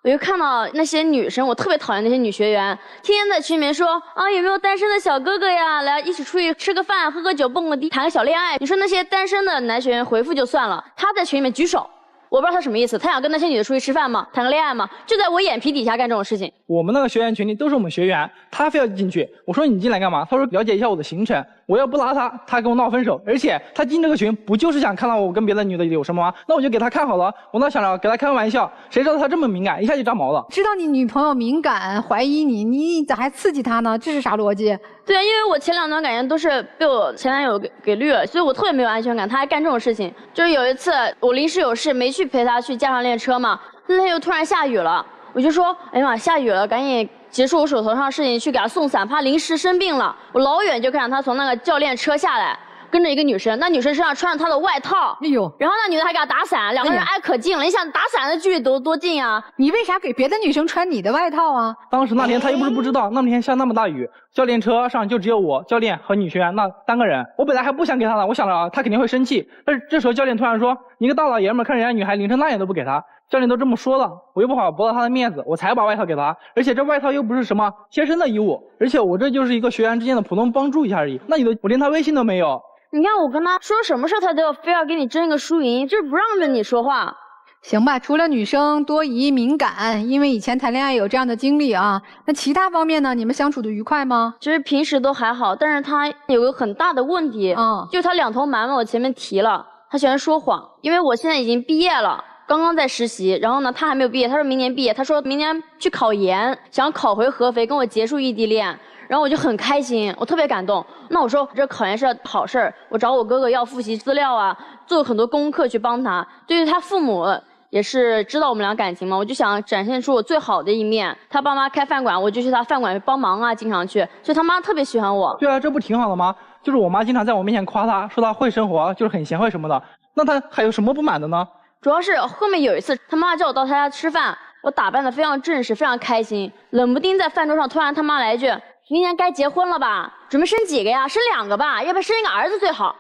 我就看到那些女生，我特别讨厌那些女学员，天天在群里面说啊，有没有单身的小哥哥呀，来一起出去吃个饭，喝个酒，蹦个迪，谈个小恋爱。你说那些单身的男学员回复就算了，他在群里面举手。我不知道他什么意思，他想跟那些女的出去吃饭吗？谈个恋爱吗？就在我眼皮底下干这种事情。我们那个学员群里都是我们学员，他非要进去。我说你进来干嘛？他说了解一下我的行程。我要不拉他，他跟我闹分手。而且他进这个群不就是想看到我跟别的女的有什么吗？那我就给他看好了。我那想着给他开个玩笑，谁知道他这么敏感，一下就炸毛了。知道你女朋友敏感，怀疑你，你咋还刺激她呢？这是啥逻辑？对啊，因为我前2段感情都是被我前男友给绿了，所以我特别没有安全感。他还干这种事情，就是有一次我临时有事没去陪他去架上练车嘛，那天又突然下雨了，我就说，哎呀妈，下雨了，赶紧结束我手头上的事情，去给他送伞，怕临时生病了。我老远就看到他从那个教练车下来，跟着一个女生，那女生身上穿着他的外套，哎呦，然后那女的还给他打伞，两个人挨可近了。你想打伞的距离多近啊？你为啥给别的女生穿你的外套啊？当时那天他又不是不知道，那天下那么大雨，教练车上就只有我、教练和女学员那3个人。我本来还不想给他的，我想着他肯定会生气。但是这时候教练突然说：“你一个大老爷们看人家女孩淋成那样都不给他。”教练都这么说了，我又不好驳到他的面子，我才把外套给他。而且这外套又不是什么贴身的衣物，而且我这就是一个学员之间的普通帮助一下而已。那我连他微信都没有。你看我跟他说什么事他都要非要跟你争一个输赢，就是不让着你说话。行吧，除了女生多疑敏感，因为以前谈恋爱有这样的经历啊，那其他方面呢？你们相处的愉快吗？其实平时都还好，但是他有个很大的问题，就是他2头瞒嘛，我前面提了，他喜欢说谎。因为我现在已经毕业了，刚刚在实习，然后呢他还没有毕业，他说明年毕业，他说明年去考研，想考回合肥跟我结束异地恋。然后我就很开心，我特别感动。那我说这考研是好事儿，我找我哥哥要复习资料啊，做很多功课去帮他。对于他父母也是知道我们俩感情嘛，我就想展现出我最好的一面。他爸妈开饭馆，我就去他饭馆帮忙啊，经常去，所以他妈特别喜欢我。对啊，这不挺好的吗？就是我妈经常在我面前夸他，说他会生活，就是很贤惠什么的。那他还有什么不满的呢？主要是后面有一次，他妈叫我到他家吃饭，我打扮得非常正式，非常开心，冷不丁在饭桌上突然他妈来一句：“明年该结婚了吧？准备生几个呀？生2个吧，要不要生一个儿子最好？”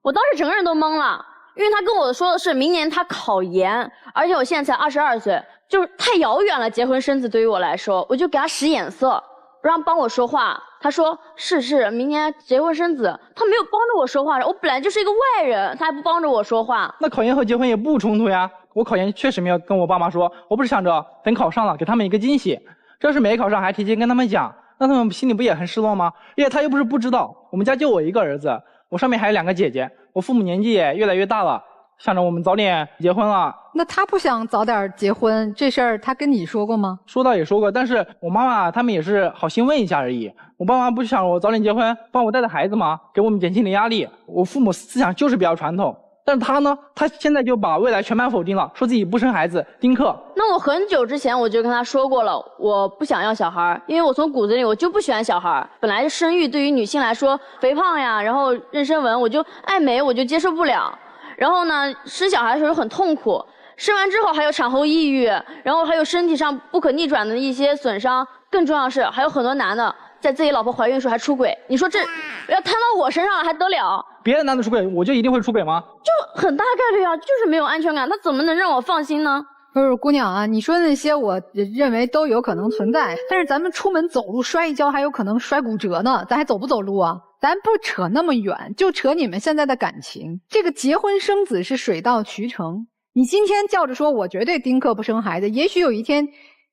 我当时整个人都懵了。因为他跟我说的是明年他考研，而且我现在才22岁，就是太遥远了。结婚生子对于我来说，我就给他使眼色，让帮我说话。他说是，明年结婚生子，他没有帮着我说话。我本来就是一个外人，他还不帮着我说话。那考研和结婚也不冲突呀。我考研确实没有跟我爸妈说，我不是想着等考上了给他们一个惊喜。这要是没考上还提前跟他们讲，那他们心里不也很失落吗？因为他又不是不知道，我们家就我一个儿子，我上面还有2个姐姐，我父母年纪也越来越大了，想着我们早点结婚了。那他不想早点结婚，这事儿他跟你说过吗？说倒也说过，但是我妈妈他们也是好心问一下而已。我爸妈不是想我早点结婚，帮我带带孩子吗？给我们减轻点压力。我父母思想就是比较传统，但是他呢，他现在就把未来全盘否定了，说自己不生孩子，丁克。那我很久之前我就跟他说过了，我不想要小孩，因为我从骨子里我就不喜欢小孩。本来生育对于女性来说，肥胖呀，然后妊娠纹，我就爱美，我就接受不了。然后呢，生小孩的时候很痛苦，生完之后还有产后抑郁，然后还有身体上不可逆转的一些损伤。更重要的是，还有很多男的在自己老婆怀孕的时候还出轨。你说这要摊到我身上了还得了？别的男的出轨，我就一定会出轨吗？就很大概率啊，就是没有安全感，他怎么能让我放心呢？不是姑娘啊，你说的那些我认为都有可能存在，但是咱们出门走路摔一跤还有可能摔骨折呢，咱还走不走路啊？咱不扯那么远，就扯你们现在的感情。这个结婚生子是水到渠成，你今天叫着说我绝对丁克不生孩子，也许有一天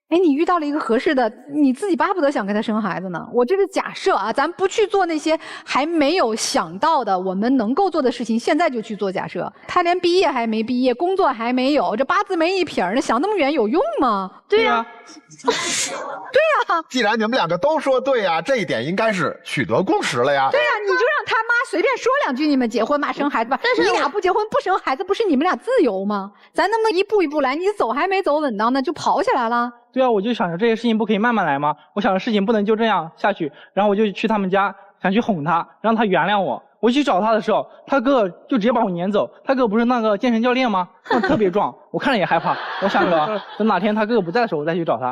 哎，你遇到了一个合适的，你自己巴不得想给他生孩子呢。我这是假设啊，咱不去做那些还没有想到的我们能够做的事情，现在就去做假设。他连毕业还没毕业，工作还没有，这八字没一撇呢，想那么远有用吗？对呀，对呀。既然你们2个都说对呀，这一点应该是取得共识了呀。对呀，你就让他妈随便说2句，你们结婚吧，生孩子吧。但是你俩不结婚不生孩子，不是你们俩自由吗？咱能不能一步一步来？你走还没走稳当呢，就跑起来了。对啊，我就想着这些事情不可以慢慢来吗？我想着事情不能就这样下去，然后我就去他们家，想去哄他，让他原谅我。我去找他的时候，他哥就直接把我撵走。他哥不是那个健身教练吗？他特别壮，我看了也害怕。我想着等哪天他哥哥不在的时候，我再去找他。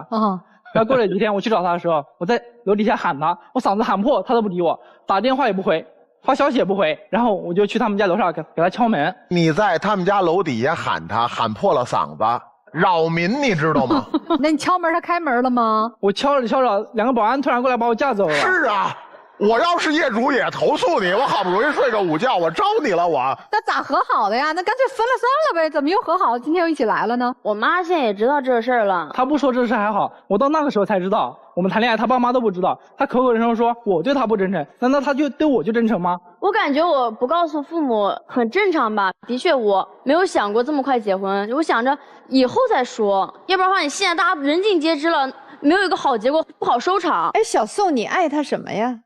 然后过了几天，我去找他的时候，我在楼底下喊他，我嗓子喊破，他都不理我，打电话也不回，发消息也不回。然后我就去他们家楼上给他敲门。你在他们家楼底下喊他，喊破了嗓子。扰民，你知道吗？那你敲门，他开门了吗？我敲着敲着，2个保安突然过来把我架走了。是啊，我要是业主也投诉你，我好不容易睡个午觉，我招你了我。那咋和好的呀？那干脆分了算了呗，怎么又和好？今天又一起来了呢？我妈现在也知道这事儿了。她不说这事还好，我到那个时候才知道，我们谈恋爱，他爸妈都不知道。他口口声声说我对他不真诚，难道他就对我就真诚吗？我感觉我不告诉父母很正常吧。的确，我没有想过这么快结婚，我想着以后再说，要不然的话，你现在大家人尽皆知了，没有一个好结果，不好收场。哎，小宋，你爱他什么呀？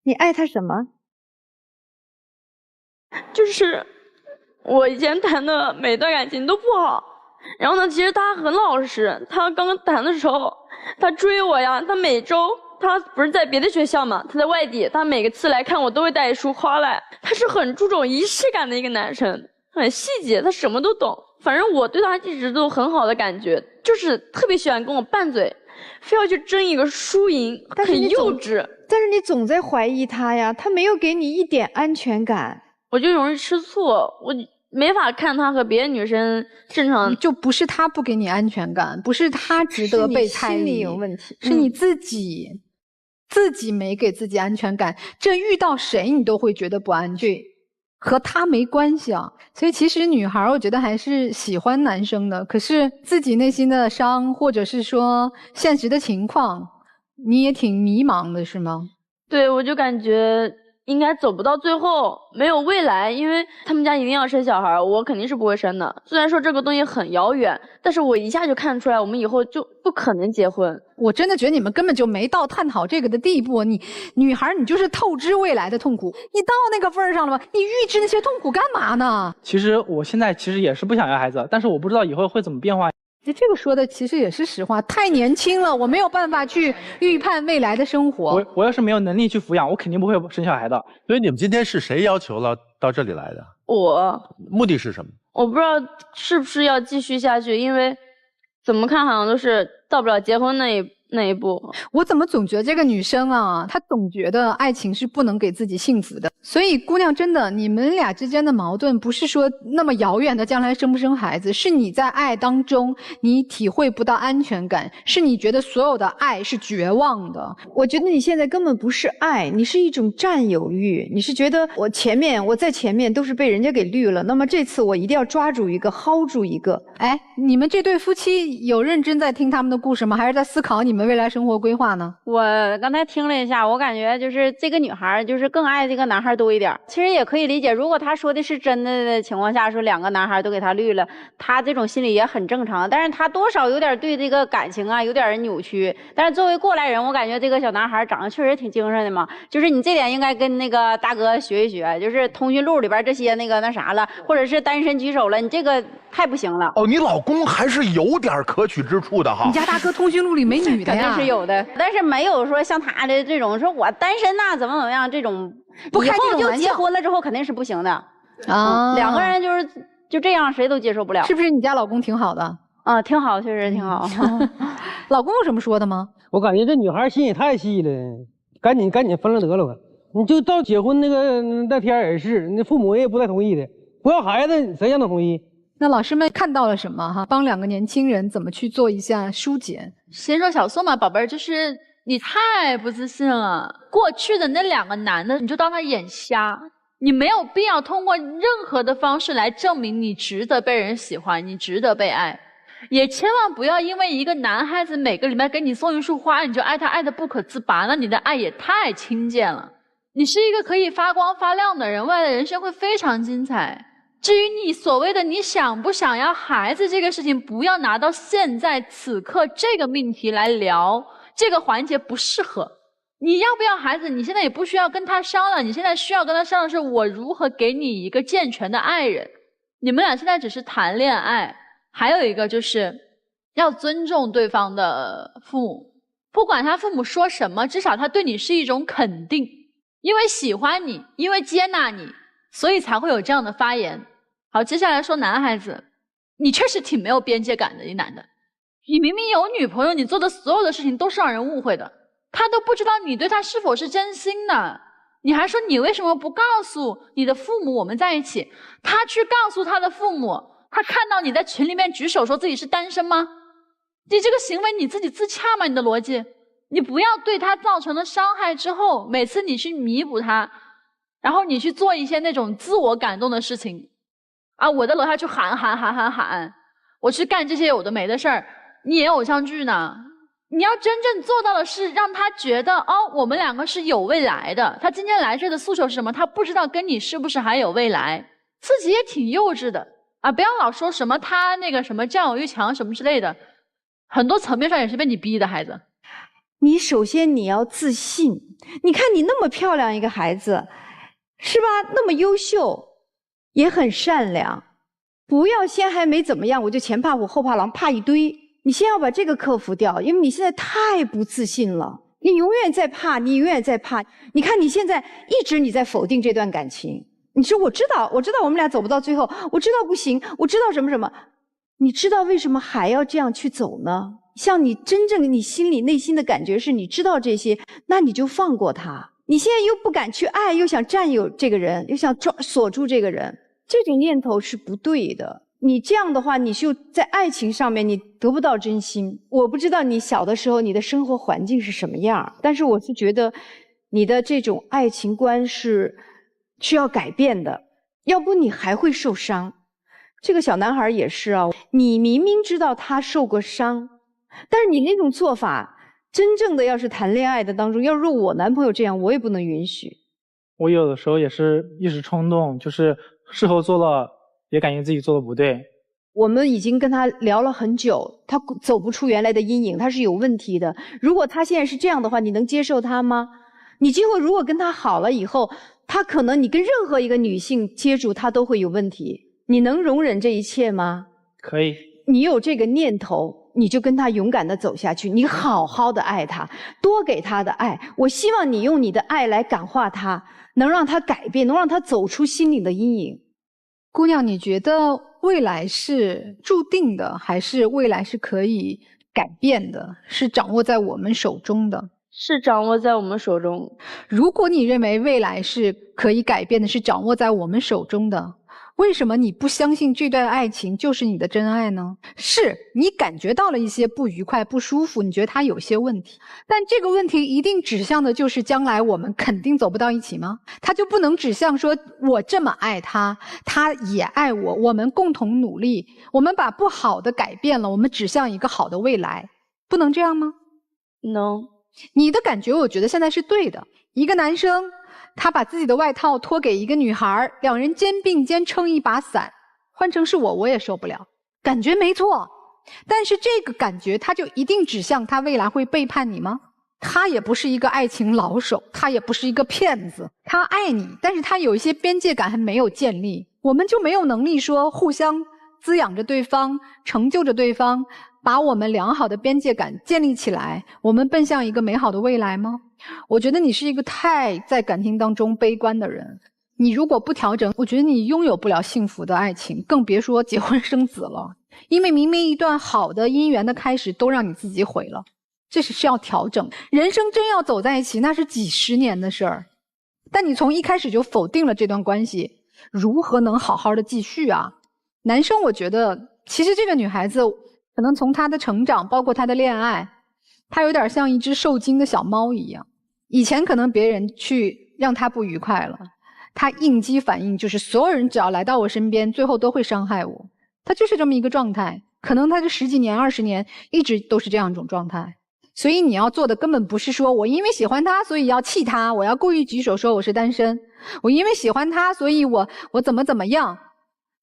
你爱他什么？就是我以前谈的每段感情都不好，然后呢，其实他很老实。他刚刚谈的时候，他追我呀，他每周他不是在别的学校嘛，他在外地，他每个次来看我都会带一束花来。他是很注重仪式感的一个男生，很细节，他什么都懂。反正我对他一直都很好的感觉，就是特别喜欢跟我拌嘴，非要去争一个输赢，很幼稚。但是你总在怀疑他呀，他没有给你一点安全感。我就容易吃醋，我没法看他和别的女生正常。就不是他不给你安全感，不是他值得被猜疑，心理有问题，是你自己没给自己安全感。这遇到谁你都会觉得不安全，和他没关系啊。所以其实女孩我觉得还是喜欢男生的，可是自己内心的伤，或者是说现实的情况，你也挺迷茫的是吗？对，我就感觉应该走不到最后，没有未来，因为他们家一定要生小孩，我肯定是不会生的。虽然说这个东西很遥远，但是我一下就看出来我们以后就不可能结婚。我真的觉得你们根本就没到探讨这个的地步。你女孩你就是透支未来的痛苦，你到那个份儿上了吗？你预知那些痛苦干嘛呢？其实我现在其实也是不想要孩子，但是我不知道以后会怎么变化。这个说的其实也是实话，太年轻了，我没有办法去预判未来的生活。我要是没有能力去抚养，我肯定不会生小孩的。所以你们今天是谁要求了到这里来的？我。目的是什么？我不知道是不是要继续下去，因为怎么看好像都是到不了结婚那一那一步。我怎么总觉得这个女生啊，她总觉得爱情是不能给自己幸福的。所以姑娘，真的，你们俩之间的矛盾不是说那么遥远的将来生不生孩子，是你在爱当中你体会不到安全感，是你觉得所有的爱是绝望的。我觉得你现在根本不是爱，你是一种占有欲，你是觉得我在前面都是被人家给绿了，那么这次我一定要抓住一个薅住一个。哎，你们这对夫妻有认真在听他们的故事吗？还是在思考你们未来生活规划呢？我刚才听了一下，我感觉就是这个女孩就是更爱这个男孩多一点。其实也可以理解，如果他说的是真的情况下，说2个男孩都给他绿了，他这种心理也很正常。但是他多少有点对这个感情啊有点扭曲。但是作为过来人，我感觉这个小男孩长得确实挺精神的嘛。就是你这点应该跟那个大哥学一学，就是通讯录里边这些那啥了，或者是单身举手了，你这个太不行了。哦，你老公还是有点可取之处的哈。你家大哥通讯录里没女的呀？肯定是有的，但是没有说像他的这种说我单身呐怎么样这种，不开这种以后玩笑就结婚了之后肯定是不行的啊。2个人就这样谁都接受不了。是不是你家老公挺好的？啊，挺好，确实挺好。老公有什么说的吗？我感觉这女孩心也太细了，赶紧分了得了吧。你就到结婚那天也是，那父母也不太同意的，不要孩子谁让他同意？那老师们看到了什么哈？帮2个年轻人怎么去做一下疏解？先说小宋嘛，宝贝儿，就是你太不自信了。过去的那2个男的，你就当他眼瞎，你没有必要通过任何的方式来证明你值得被人喜欢，你值得被爱。也千万不要因为一个男孩子每个礼拜给你送一束花，你就爱他爱得不可自拔，那你的爱也太轻贱了。你是一个可以发光发亮的人，未来的人生会非常精彩。至于你所谓的你想不想要孩子这个事情，不要拿到现在此刻这个命题来聊，这个环节不适合。你要不要孩子，你现在也不需要跟他商量，你现在需要跟他商量的是我如何给你一个健全的爱人。你们俩现在只是谈恋爱，还有一个就是要尊重对方的父母，不管他父母说什么，至少他对你是一种肯定，因为喜欢你，因为接纳你，所以才会有这样的发言。好，接下来说男孩子，你确实挺没有边界感的，一男的。你明明有女朋友，你做的所有的事情都是让人误会的，他都不知道你对他是否是真心的，你还说你为什么不告诉你的父母我们在一起？他去告诉他的父母，他看到你在群里面举手说自己是单身吗？你这个行为你自己自洽吗？你的逻辑，你不要对他造成了伤害之后，每次你去弥补他，然后你去做一些那种自我感动的事情啊！我在楼下去喊，我去干这些有的没的事儿，你演偶像剧呢。你要真正做到的是让他觉得哦，我们2个是有未来的。他今天来这的诉求是什么？他不知道跟你是不是还有未来，自己也挺幼稚的啊！不要老说什么他那个什么占有欲强什么之类的，很多层面上也是被你逼的，孩子。你首先你要自信，你看你那么漂亮一个孩子，是吧？那么优秀，也很善良，不要先还没怎么样我就前怕虎后怕狼，怕一堆。你先要把这个克服掉，因为你现在太不自信了，你永远在怕，你永远在怕。你看你现在一直你在否定这段感情，你说我知道我们俩走不到最后，我知道不行，我知道什么什么，你知道为什么还要这样去走呢？像你真正你心里内心的感觉是你知道这些，那你就放过他。你现在又不敢去爱，又想占有这个人，又想锁住这个人，这种念头是不对的。你这样的话，你就在爱情上面你得不到真心。我不知道你小的时候你的生活环境是什么样，但是我是觉得你的这种爱情观是需要改变的，要不你还会受伤。这个小男孩也是啊，你明明知道他受过伤，但是你那种做法，真正的要是谈恋爱的当中，要是我男朋友这样，我也不能允许。我有的时候也是一时冲动，就是事后做了也感觉自己做的不对。我们已经跟他聊了很久，他走不出原来的阴影，他是有问题的。如果他现在是这样的话，你能接受他吗？你今后如果跟他好了以后，他可能你跟任何一个女性接触，他都会有问题，你能容忍这一切吗？可以。你有这个念头，你就跟他勇敢地走下去，你好好的爱他，多给他的爱。我希望你用你的爱来感化他，能让他改变，能让他走出心灵的阴影。姑娘，你觉得未来是注定的，还是未来是可以改变的，是掌握在我们手中的。是掌握在我们手中。如果你认为未来是可以改变的，是掌握在我们手中的，为什么你不相信这段爱情就是你的真爱呢？是你感觉到了一些不愉快、不舒服，你觉得它有些问题，但这个问题一定指向的就是将来我们肯定走不到一起吗？它就不能指向说我这么爱他，他也爱我，我们共同努力，我们把不好的改变了，我们指向一个好的未来，不能这样吗？能。你的感觉我觉得现在是对的。一个男生他把自己的外套托给一个女孩，两人肩并肩撑一把伞，换成是我也受不了，感觉没错。但是这个感觉他就一定指向他未来会背叛你吗？他也不是一个爱情老手，他也不是一个骗子，他爱你，但是他有一些边界感还没有建立，我们就没有能力说互相滋养着对方，成就着对方，把我们良好的边界感建立起来，我们奔向一个美好的未来吗？我觉得你是一个太在感情当中悲观的人，你如果不调整，我觉得你拥有不了幸福的爱情，更别说结婚生子了。因为明明一段好的姻缘的开始都让你自己毁了，这是要调整。人生真要走在一起，那是几十年的事儿，但你从一开始就否定了这段关系，如何能好好的继续啊？男生我觉得其实这个女孩子可能从她的成长包括她的恋爱，她有点像一只受惊的小猫一样，以前可能别人去让她不愉快了，她应激反应就是所有人只要来到我身边最后都会伤害我，她就是这么一个状态，可能她这10几年20年一直都是这样一种状态。所以你要做的根本不是说我因为喜欢他所以要气他，我要故意举手说我是单身，我因为喜欢他所以我怎么样。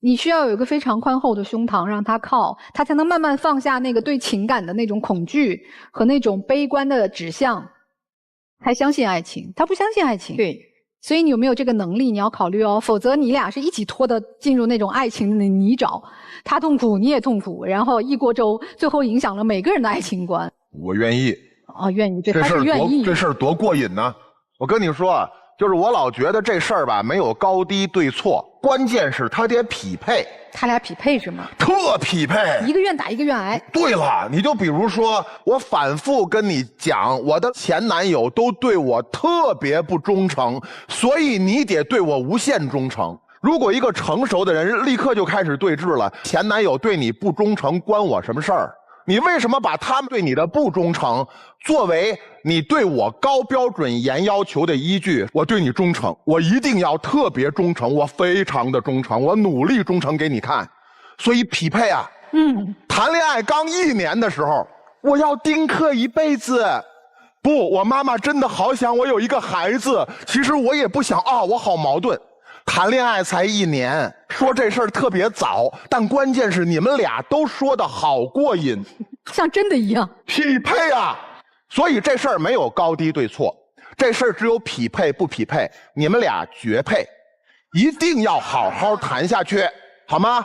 你需要有一个非常宽厚的胸膛让他靠，他才能慢慢放下那个对情感的那种恐惧和那种悲观的指向，才相信爱情。他不相信爱情，对，所以你有没有这个能力你要考虑哦，否则你俩是一起拖的进入那种爱情的泥沼，他痛苦你也痛苦，然后一锅粥，最后影响了每个人的爱情观。我愿意啊，愿意，对，他是愿意。这事儿多过瘾呢！我跟你说，就是我老觉得这事儿吧没有高低对错，关键是他得匹配。他俩匹配是吗？特匹配，一个愿打一个愿挨。对了，你就比如说，我反复跟你讲，我的前男友都对我特别不忠诚，所以你得对我无限忠诚。如果一个成熟的人立刻就开始对峙了，前男友对你不忠诚关我什么事儿？你为什么把他们对你的不忠诚作为你对我高标准严要求的依据？我对你忠诚，我一定要特别忠诚，我非常的忠诚，我努力忠诚给你看。所以匹配啊，谈恋爱刚1年的时候，我要丁克一辈子。不，我妈妈真的好想我有一个孩子，其实我也不想啊，我好矛盾。谈恋爱才1年，说这事儿特别早，但关键是你们俩都说的好过瘾，像真的一样匹配啊！所以这事儿没有高低对错，这事儿只有匹配不匹配，你们俩绝配，一定要好好谈下去，好吗？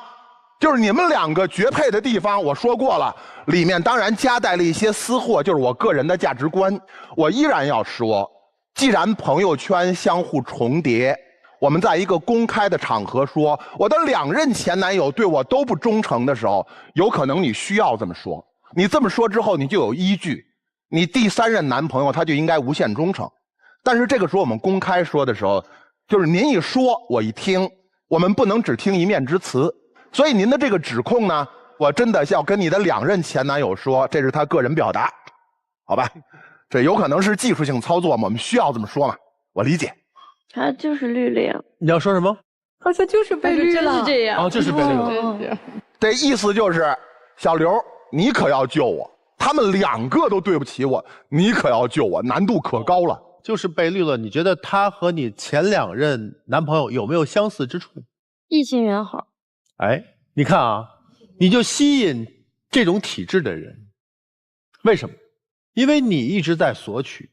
就是你们2个绝配的地方，我说过了，里面当然夹带了一些私货，就是我个人的价值观。我依然要说，既然朋友圈相互重叠，我们在一个公开的场合说我的2任前男友对我都不忠诚的时候，有可能你需要这么说。你这么说之后，你就有依据，你第3任男朋友他就应该无限忠诚。但是这个时候我们公开说的时候，就是您一说我一听，我们不能只听一面之词。所以您的这个指控呢，我真的要跟你的2任前男友说，这是他个人表达，好吧？这有可能是技术性操作，我们需要这么说嘛，我理解。他就是绿了呀！你要说什么？好像就是被绿了，就是这样。哦，就是被绿了。这意思就是，小刘，你可要救我！他们2个都对不起我，你可要救我，难度可高了。就是被绿了，你觉得他和你前2任男朋友有没有相似之处？异性缘好。哎，你看啊，你就吸引这种体质的人，为什么？因为你一直在索取。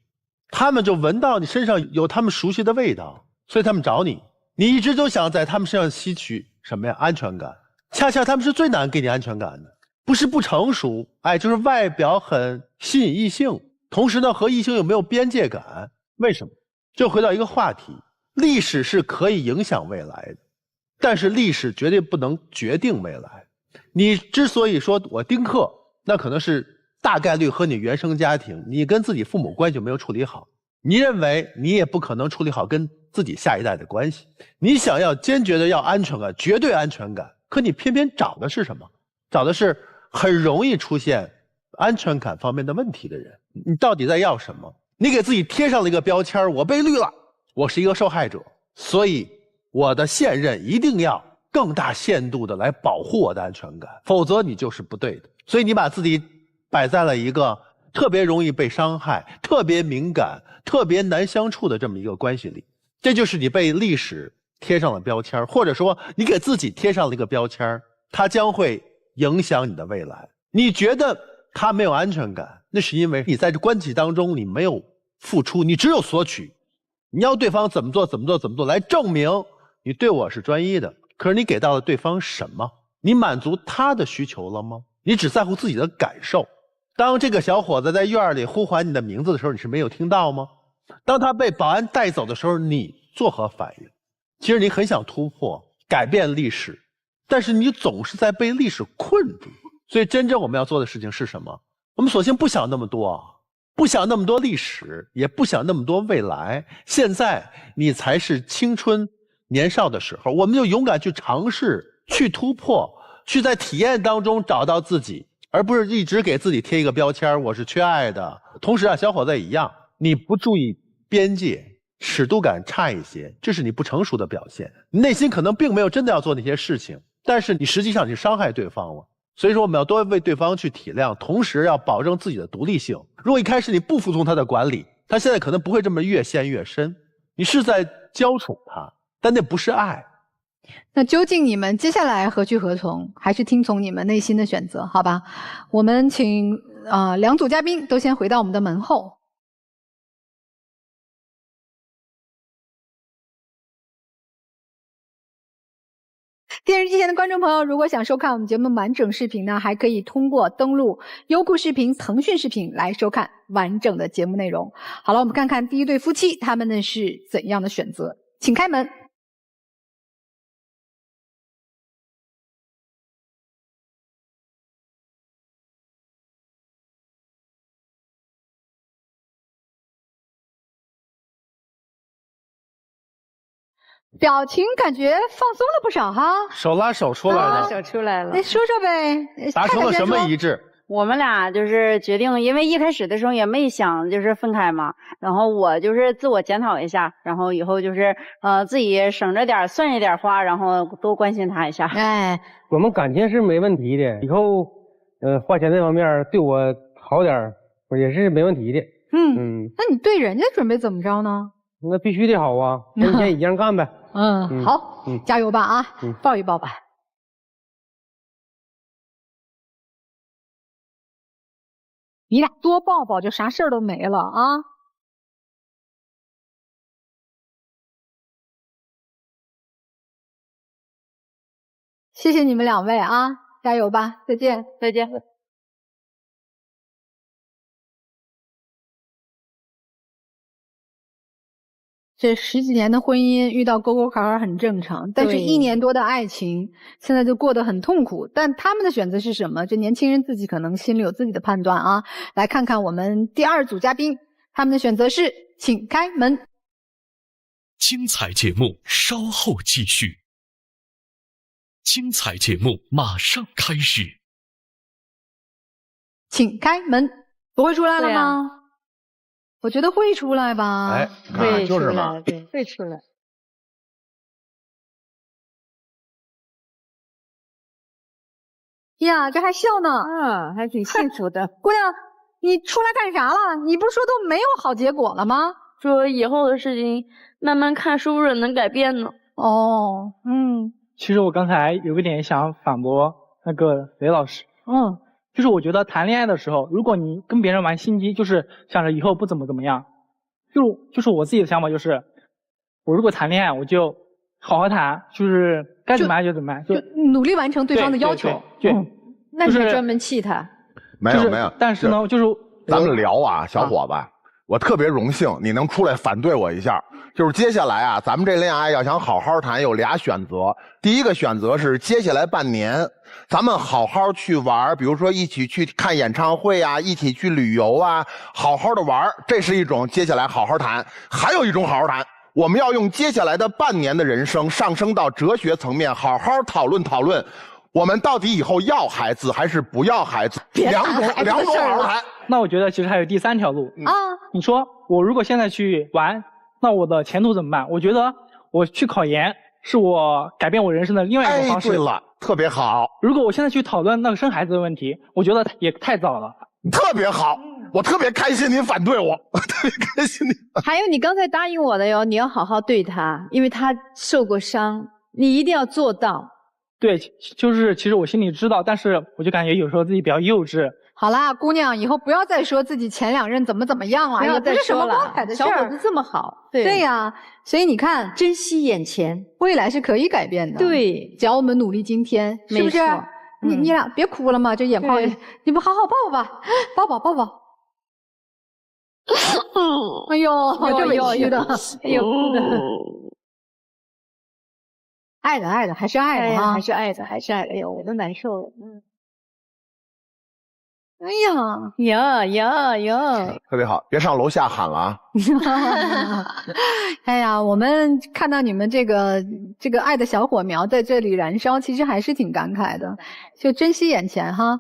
他们就闻到你身上有他们熟悉的味道，所以他们找你。你一直都想在他们身上吸取什么呀？安全感。恰恰他们是最难给你安全感的，不是不成熟，哎，就是外表很吸引异性，同时呢和异性有没有边界感？为什么？就回到一个话题，历史是可以影响未来的，但是历史绝对不能决定未来。你之所以说我丁克，那可能是大概率和你原生家庭，你跟自己父母关系没有处理好，你认为你也不可能处理好跟自己下一代的关系。你想要坚决的要安全感，绝对安全感，可你偏偏找的是什么？找的是很容易出现安全感方面的问题的人。你到底在要什么？你给自己贴上了一个标签，我被绿了，我是一个受害者，所以我的现任一定要更大限度的来保护我的安全感，否则你就是不对的。所以你把自己摆在了一个特别容易被伤害、特别敏感、特别难相处的这么一个关系里，这就是你被历史贴上了标签，或者说你给自己贴上了一个标签，它将会影响你的未来。你觉得他没有安全感，那是因为你在这关系当中你没有付出，你只有索取，你要对方怎么做来证明你对我是专一的。可是你给到了对方什么？你满足他的需求了吗？你只在乎自己的感受。当这个小伙子在院里呼唤你的名字的时候，你是没有听到吗？当他被保安带走的时候，你作何反应？其实你很想突破改变历史，但是你总是在被历史困住。所以真正我们要做的事情是什么？我们索性不想那么多，不想那么多历史，也不想那么多未来。现在你才是青春年少的时候，我们就勇敢去尝试，去突破，去在体验当中找到自己，而不是一直给自己贴一个标签，我是缺爱的。同时啊，小伙子也一样，你不注意边界，尺度感差一些，这是你不成熟的表现。你内心可能并没有真的要做那些事情，但是你实际上你伤害对方了。所以说我们要多为对方去体谅，同时要保证自己的独立性。如果一开始你不服从他的管理，他现在可能不会这么越陷越深。你是在娇宠他，但那不是爱。那究竟你们接下来何去何从？还是听从你们内心的选择？好吧，我们请两组嘉宾都先回到我们的门后。电视机前的观众朋友，如果想收看我们节目完整视频呢，还可以通过登录优酷视频、腾讯视频来收看完整的节目内容。好了，我们看看第一对夫妻他们呢是怎样的选择，请开门。表情感觉放松了不少哈，手拉手出来了，手出来了。那说说呗，达成了什么一致？我们俩就是决定，因为一开始的时候也没想就是分开嘛，然后我就是自我检讨一下，然后以后就是自己省着点算着点花，然后多关心他一下。哎，我们感情是没问题的，以后花钱这方面对我好点也是没问题的。那你对人家准备怎么着呢？那必须得好啊，跟以前一样干呗。好，加油吧啊，抱一抱吧。你俩多抱抱，就啥事儿都没了啊！谢谢你们两位啊，加油吧，再见，再见。这10几年的婚姻遇到沟沟坎坎很正常，但是1年多的爱情现在就过得很痛苦。但他们的选择是什么？这年轻人自己可能心里有自己的判断啊。来看看我们第2组嘉宾，他们的选择是，请开门。精彩节目稍后继续。精彩节目马上开始。请开门。不会出来了吗？我觉得会出来吧。哎，会就是嘛，对，会出来。呀，这还笑呢。还挺幸福的。姑娘，你出来干啥了？你不是说都没有好结果了吗？说以后的事情慢慢看，是不是能改变呢？哦，其实我刚才有个点想反驳那个雷老师。就是我觉得谈恋爱的时候，如果你跟别人玩心机，就是想着以后不怎么样，就是我自己的想法就是，我如果谈恋爱，我就好好谈，就是该怎么样就怎么样，就努力完成对方的要求。对，那你还专门气他？没有没有。但是呢，就是咱们聊啊，小伙子，我特别荣幸你能出来反对我一下。就是接下来啊，咱们这恋爱要想好好谈，有俩选择。第一个选择是接下来半年，咱们好好去玩，比如说一起去看演唱会啊，一起去旅游啊，好好的玩，这是一种接下来好好谈。还有一种好好谈，我们要用接下来的半年的人生上升到哲学层面，好好讨论讨论，我们到底以后要孩子还是不要孩子？两种好好谈。那我觉得其实还有第三条路啊。你说我如果现在去玩，那我的前途怎么办？我觉得我去考研是我改变我人生的另外一种方式。对了，特别好。如果我现在去讨论那个生孩子的问题，我觉得也太早了。特别好，我特别开心你反对我，我特别开心你。还有你刚才答应我的哟，你要好好对他，因为他受过伤，你一定要做到。对，就是其实我心里知道，但是我就感觉有时候自己比较幼稚。好啦，姑娘，以后不要再说自己前2任怎么样了，不要再说了。光彩的事儿，小伙子这么好，对呀，所以你看，珍惜眼前，未来是可以改变的。对，只要我们努力今天，是不是？你俩别哭了嘛，这眼眶，你们好好抱抱吧，抱抱。哎呦，这委屈的，哎呦，哭的。爱的，还是爱的啊，还是爱的。哎呦，我都难受了。哎呀，特别好，别上楼下喊了啊！哎呀，我们看到你们这个爱的小火苗在这里燃烧，其实还是挺感慨的。就珍惜眼前哈，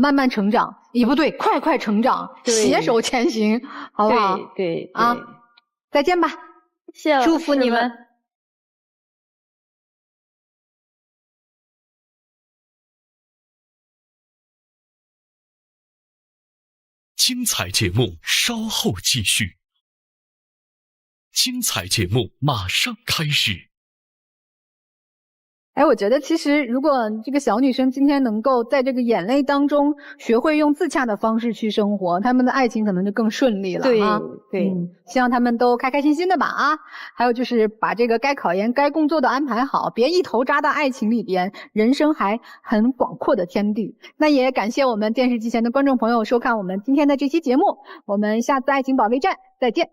慢慢成长，也不对，快成长，携手前行，好不好？对啊，再见吧，谢谢，祝福你们。精彩节目稍后继续。精彩节目马上开始。哎，我觉得其实如果这个小女生今天能够在这个眼泪当中学会用自洽的方式去生活，他们的爱情可能就更顺利了啊。对，希望他们都开开心心的吧啊。还有就是把这个该考研该工作的安排好，别一头扎到爱情里边，人生还很广阔的天地。那也感谢我们电视机前的观众朋友收看我们今天的这期节目，我们下次爱情保卫战再见。